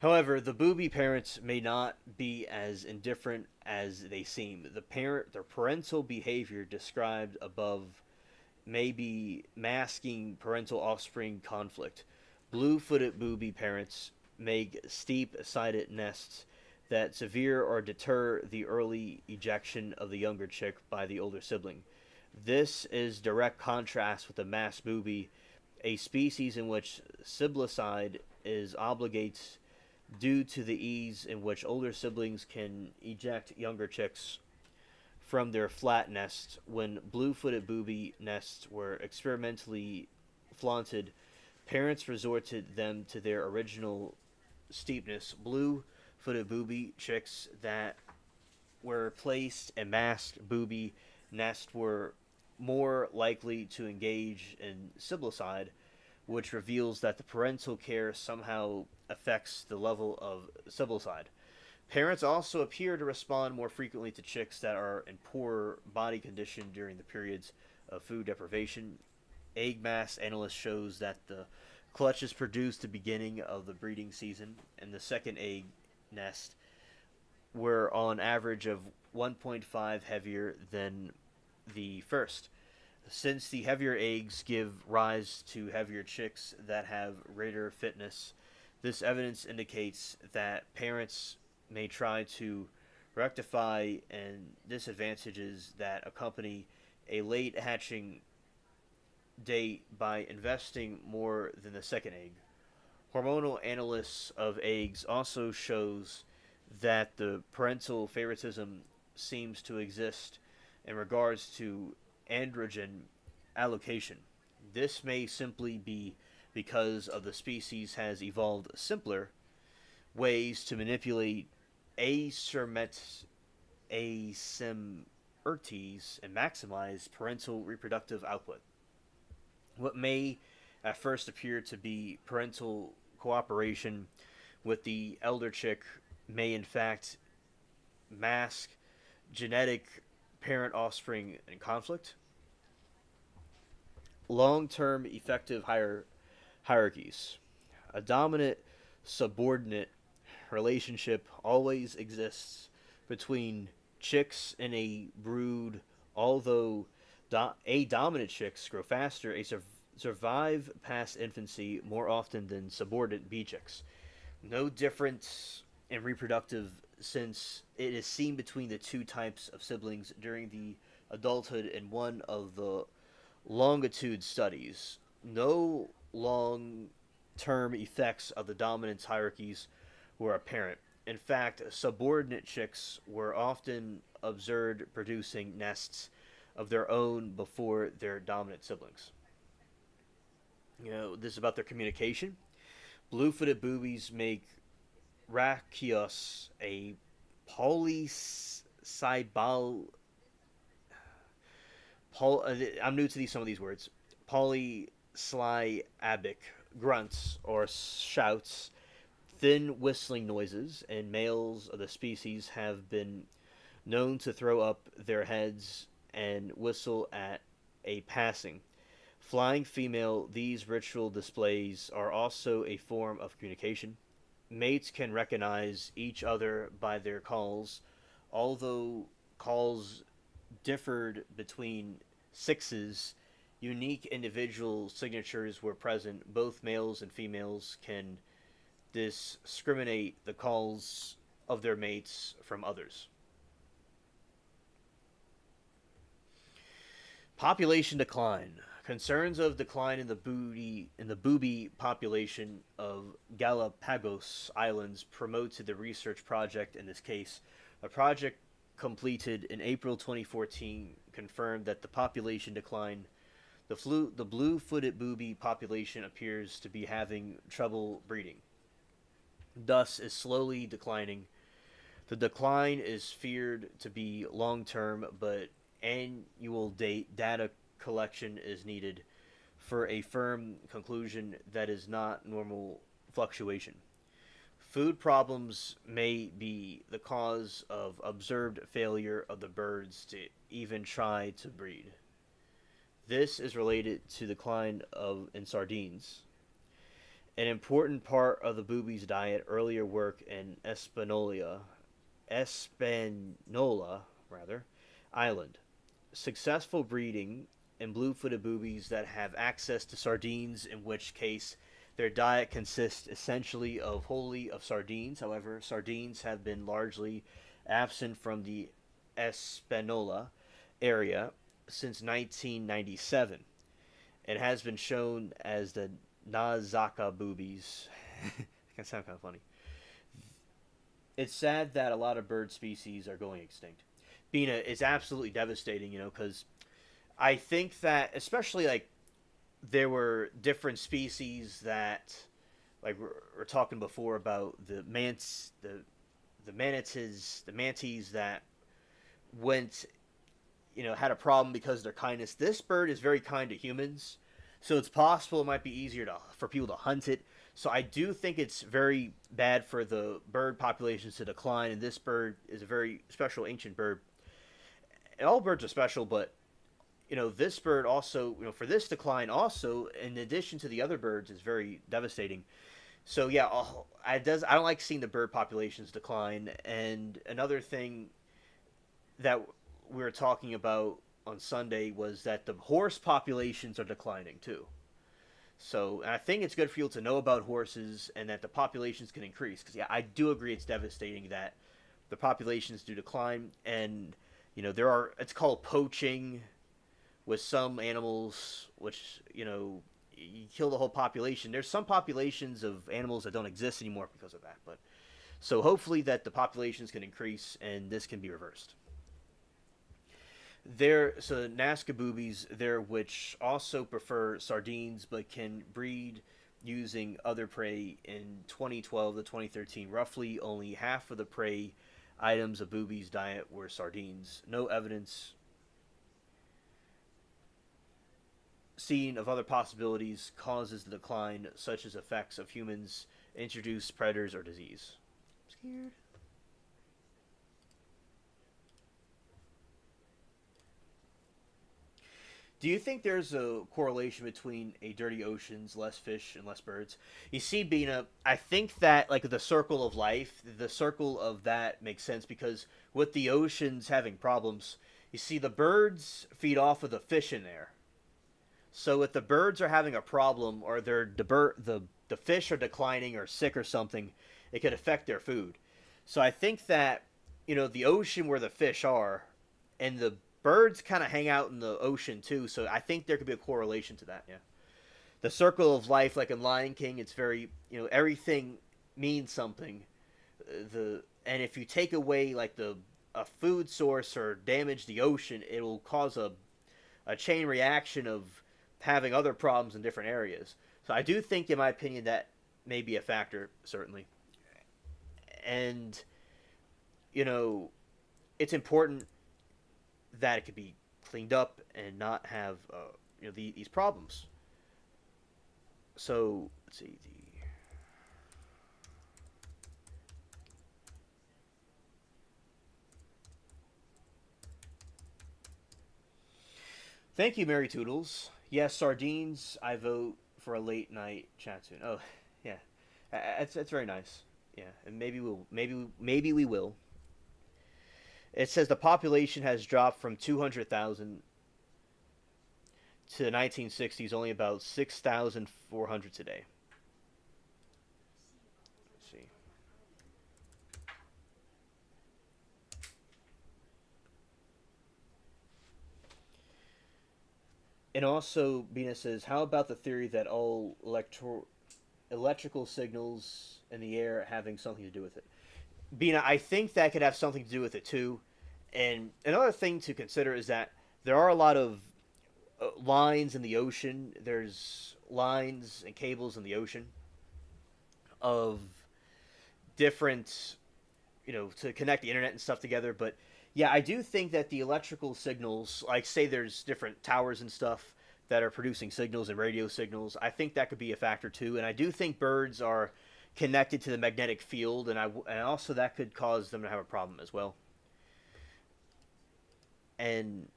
However, the booby parents may not be as indifferent as they seem. Their parental behavior described above may be masking parental offspring conflict. Blue footed booby parents make steep sided nests that severe or deter the early ejection of the younger chick by the older sibling. This is direct contrast with the mass booby, a species in which siblicide is obligates due to the ease in which older siblings can eject younger chicks from their flat nests. When blue-footed booby nests were experimentally flaunted, parents resorted them to their original steepness. Blue-footed booby chicks that were placed in masked booby nests were more likely to engage in siblicide, which reveals that the parental care somehow affects the level of siblicide. Parents also appear to respond more frequently to chicks that are in poor body condition during the periods of food deprivation. Egg mass analysis shows that the clutches produced at the beginning of the breeding season and the second egg nest were on average of 1.5 heavier than the first. Since the heavier eggs give rise to heavier chicks that have greater fitness, this evidence indicates that parents may try to rectify and disadvantages that accompany a late hatching date by investing more than the second egg. Hormonal analysis of eggs also shows that the parental favoritism seems to exist in regards to androgen allocation. This may simply be because of the species has evolved simpler ways to manipulate asymmet- asymmetries and maximize parental reproductive output. What may at first appear to be parental cooperation with the elder chick may in fact mask genetic parent offspring and conflict. Long term effective hierarchies. A dominant subordinate relationship always exists between chicks in a brood, although A dominant chicks grow faster, survive past infancy more often than subordinate B chicks. No difference in reproductive since it is seen between the two types of siblings during the adulthood in one of the longitude studies. No long term effects of the dominance hierarchies were apparent. In fact, subordinate chicks were often observed producing nests of their own before their dominant siblings. This is about their communication. Blue-footed boobies make Rachios a polysybal. I'm new to some of these words. Polyslybic grunts or shouts, thin whistling noises, and males of the species have been known to throw up their heads and whistle at a passing. Flying female, these ritual displays are also a form of communication. Mates can recognize each other by their calls, although calls differed between sexes. Unique individual signatures were present. Both males and females can discriminate the calls of their mates from others. Population decline. Concerns of decline in the booby population of Galapagos Islands promoted the research project in this case. A project completed in April 2014 confirmed that the population decline. The blue-footed booby population appears to be having trouble breeding. Thus, is slowly declining. The decline is feared to be long-term, but annual data collection is needed for a firm conclusion that is not normal fluctuation. Food problems may be the cause of observed failure of the birds to even try to breed. This is related to decline of in sardines. An important part of the boobies' diet, earlier work in Espanola rather, Island. Successful breeding in blue-footed boobies that have access to sardines, in which case their diet consists essentially of wholly of sardines. However, sardines have been largely absent from the Espanola area since 1997. It has been shown as the Nazaka boobies. That sounds kind of funny. It's sad that a lot of bird species are going extinct. It's absolutely devastating, because I think that especially like there were different species that like we're talking before about the manatees that went had a problem because of their kindness. This bird is very kind to humans, so it's possible it might be easier for people to hunt it. So I do think it's very bad for the bird populations to decline, and this bird is a very special ancient bird. And all birds are special, but this bird also, for this decline also, in addition to the other birds, is very devastating. So yeah, I don't like seeing the bird populations decline. And another thing that we were talking about on Sunday was that the horse populations are declining too. So I think it's good for you to know about horses and that the populations can increase. Because yeah, I do agree it's devastating that the populations do decline, and there are it's called poaching with some animals, which you kill the whole population. There's some populations of animals that don't exist anymore because of that. But so hopefully that the populations can increase and this can be reversed. So Nazca boobies there, which also prefer sardines but can breed using other prey. In 2012 to 2013, roughly only half of the prey items of boobies' diet were sardines. No evidence seen of other possibilities causes the decline, such as effects of humans, introduced predators, or disease. I'm scared. Do you think there's a correlation between a dirty oceans, less fish, and less birds? You see, Bina, I think that like the circle of life, the circle of that makes sense because with the oceans having problems, you see the birds feed off of the fish in there. So if the birds are having a problem or the fish are declining or sick or something, it could affect their food. So I think that the ocean where the fish are, and the birds kind of hang out in the ocean too. So I think there could be a correlation to that. Yeah, the circle of life, like in Lion King, it's very everything means something. The and if you take away like the a food source or damage the ocean, it will cause a chain reaction of having other problems in different areas. So I do think, in my opinion, that may be a factor, certainly. And, you know, it's important that it could be cleaned up and not have, these problems. So, let's see. Thank you, Mary Toodles. Yes, sardines. I vote for a late night chat soon. Oh, yeah, that's very nice. Yeah, and maybe we will. It says the population has dropped from 200,000 to the 1960s, only about 6,400 today. Let's see. And also, Bina says, how about the theory that all electrical signals in the air having something to do with it? Bina, I think that could have something to do with it too. And another thing to consider is that there are a lot of lines in the ocean. There's lines and cables in the ocean of different, to connect the internet and stuff together. But yeah, I do think that the electrical signals, like say there's different towers and stuff that are producing signals and radio signals, I think that could be a factor too. And I do think birds are connected to the magnetic field, and also that could cause them to have a problem as well. And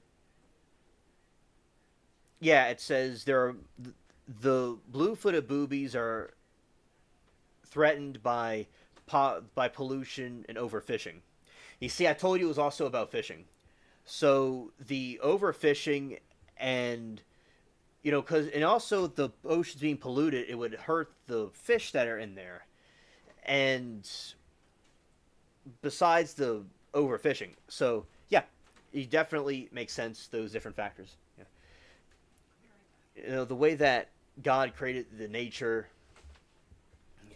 yeah, it says the blue-footed boobies are threatened by pollution and overfishing. You see, I told you it was also about fishing. So the overfishing and because and also the ocean's being polluted, it would hurt the fish that are in there. And besides the overfishing, so yeah, it definitely makes sense. Those different factors. Yeah. The way that God created the nature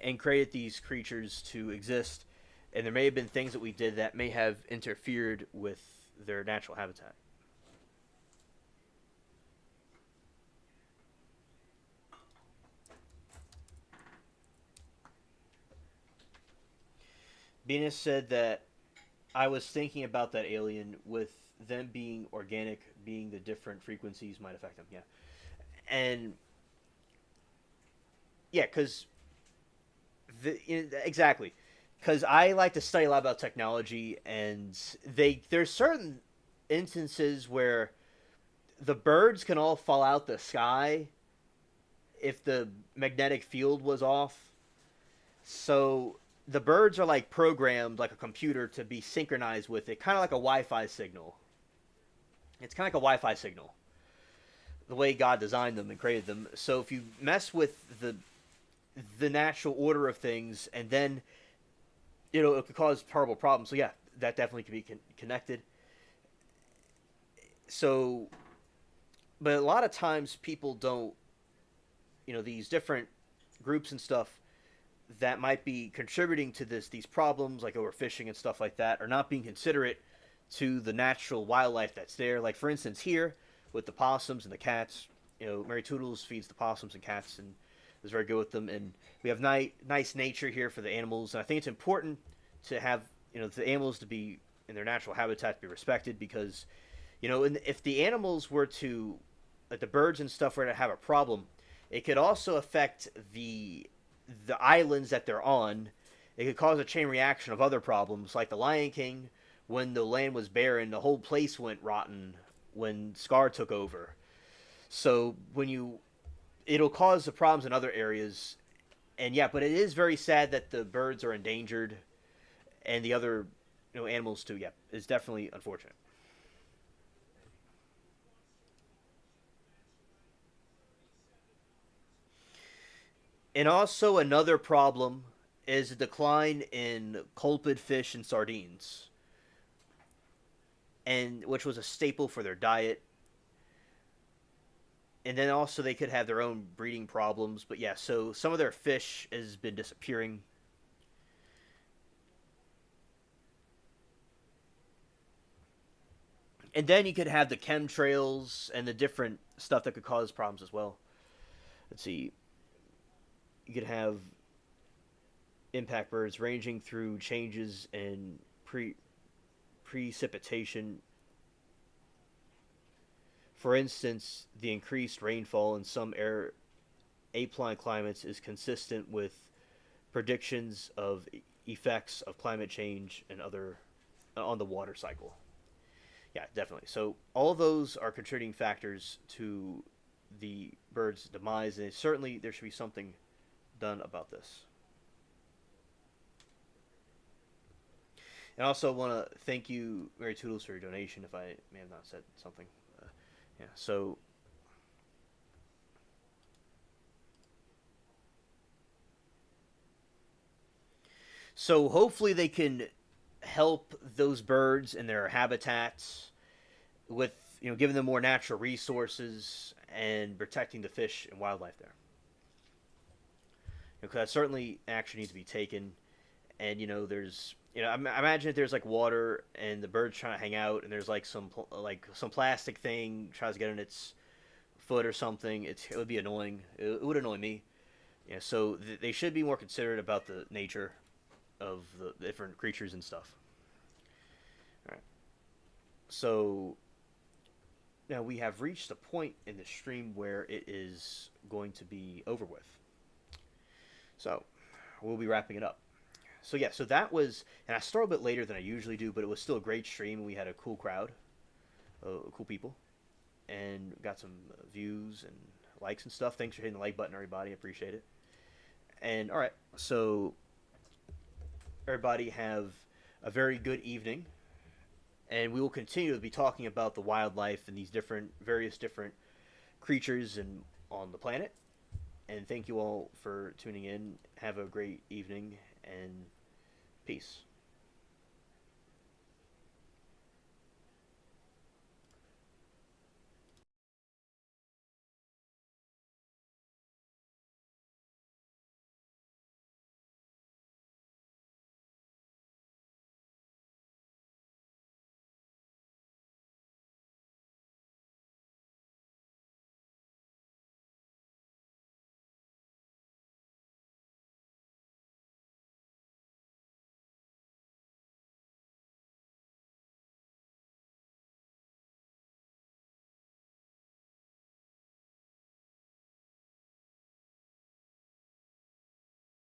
and created these creatures to exist, and there may have been things that we did that may have interfered with their natural habitat. Venus said that I was thinking about that alien with them being organic, being the different frequencies might affect them. Yeah, and yeah, because exactly, because I like to study a lot about technology, and there's certain instances where the birds can all fall out the sky if the magnetic field was off. So the birds are like programmed like a computer to be synchronized with it, kind of like a Wi-Fi signal. It's kind of like a Wi-Fi signal, the way God designed them and created them. So if you mess with the natural order of things, and then it could cause horrible problems. So yeah, that definitely can be connected. So, but a lot of times people don't these different groups and stuff that might be contributing to these problems like overfishing and stuff like that are not being considerate to the natural wildlife that's there. Like for instance, here with the possums and the cats, Mary Toodles feeds the possums and cats and is very good with them, and we have nice nature here for the animals. And I think it's important to have the animals to be in their natural habitat to be respected because if the animals were to like the birds and stuff were to have a problem, it could also affect the islands that they're on. It could cause a chain reaction of other problems, like the Lion King. When the land was barren, the whole place went rotten when Scar took over. So it'll cause the problems in other areas. And yeah, but it is very sad that the birds are endangered, and the other animals too. Yeah, it's definitely unfortunate. And also another problem is a decline in culpid fish and sardines, and which was a staple for their diet. And then also they could have their own breeding problems. But yeah, so some of their fish has been disappearing. And then you could have the chemtrails and the different stuff that could cause problems as well. Let's see. You could have impact birds ranging through changes in precipitation. For instance, the increased rainfall in some apline climates is consistent with predictions of effects of climate change and other on the water cycle. Yeah, definitely. So all of those are contributing factors to the bird's demise, and certainly there should be something done about this. And I also want to thank you, Mary Toodles, for your donation. If I may have not said something, yeah. So hopefully they can help those birds in their habitats with giving them more natural resources and protecting the fish and wildlife there. Because certainly action needs to be taken, and there's I imagine if there's like water and the bird's trying to hang out and there's like some plastic thing tries to get in its foot or something, it would be annoying. It would annoy me. Yeah, so they should be more considerate about the nature of the different creatures and stuff. All right. So now we have reached a point in the stream where it is going to be over with. So we'll be wrapping it up. So yeah, so that was, and I started a bit later than I usually do, but it was still a great stream, and we had a cool crowd, cool people, and got some views and likes and stuff. Thanks for hitting the like button, everybody. I appreciate it. And all right, so everybody have a very good evening, and we will continue to be talking about the wildlife and these various different creatures and on the planet. And thank you all for tuning in. Have a great evening and peace.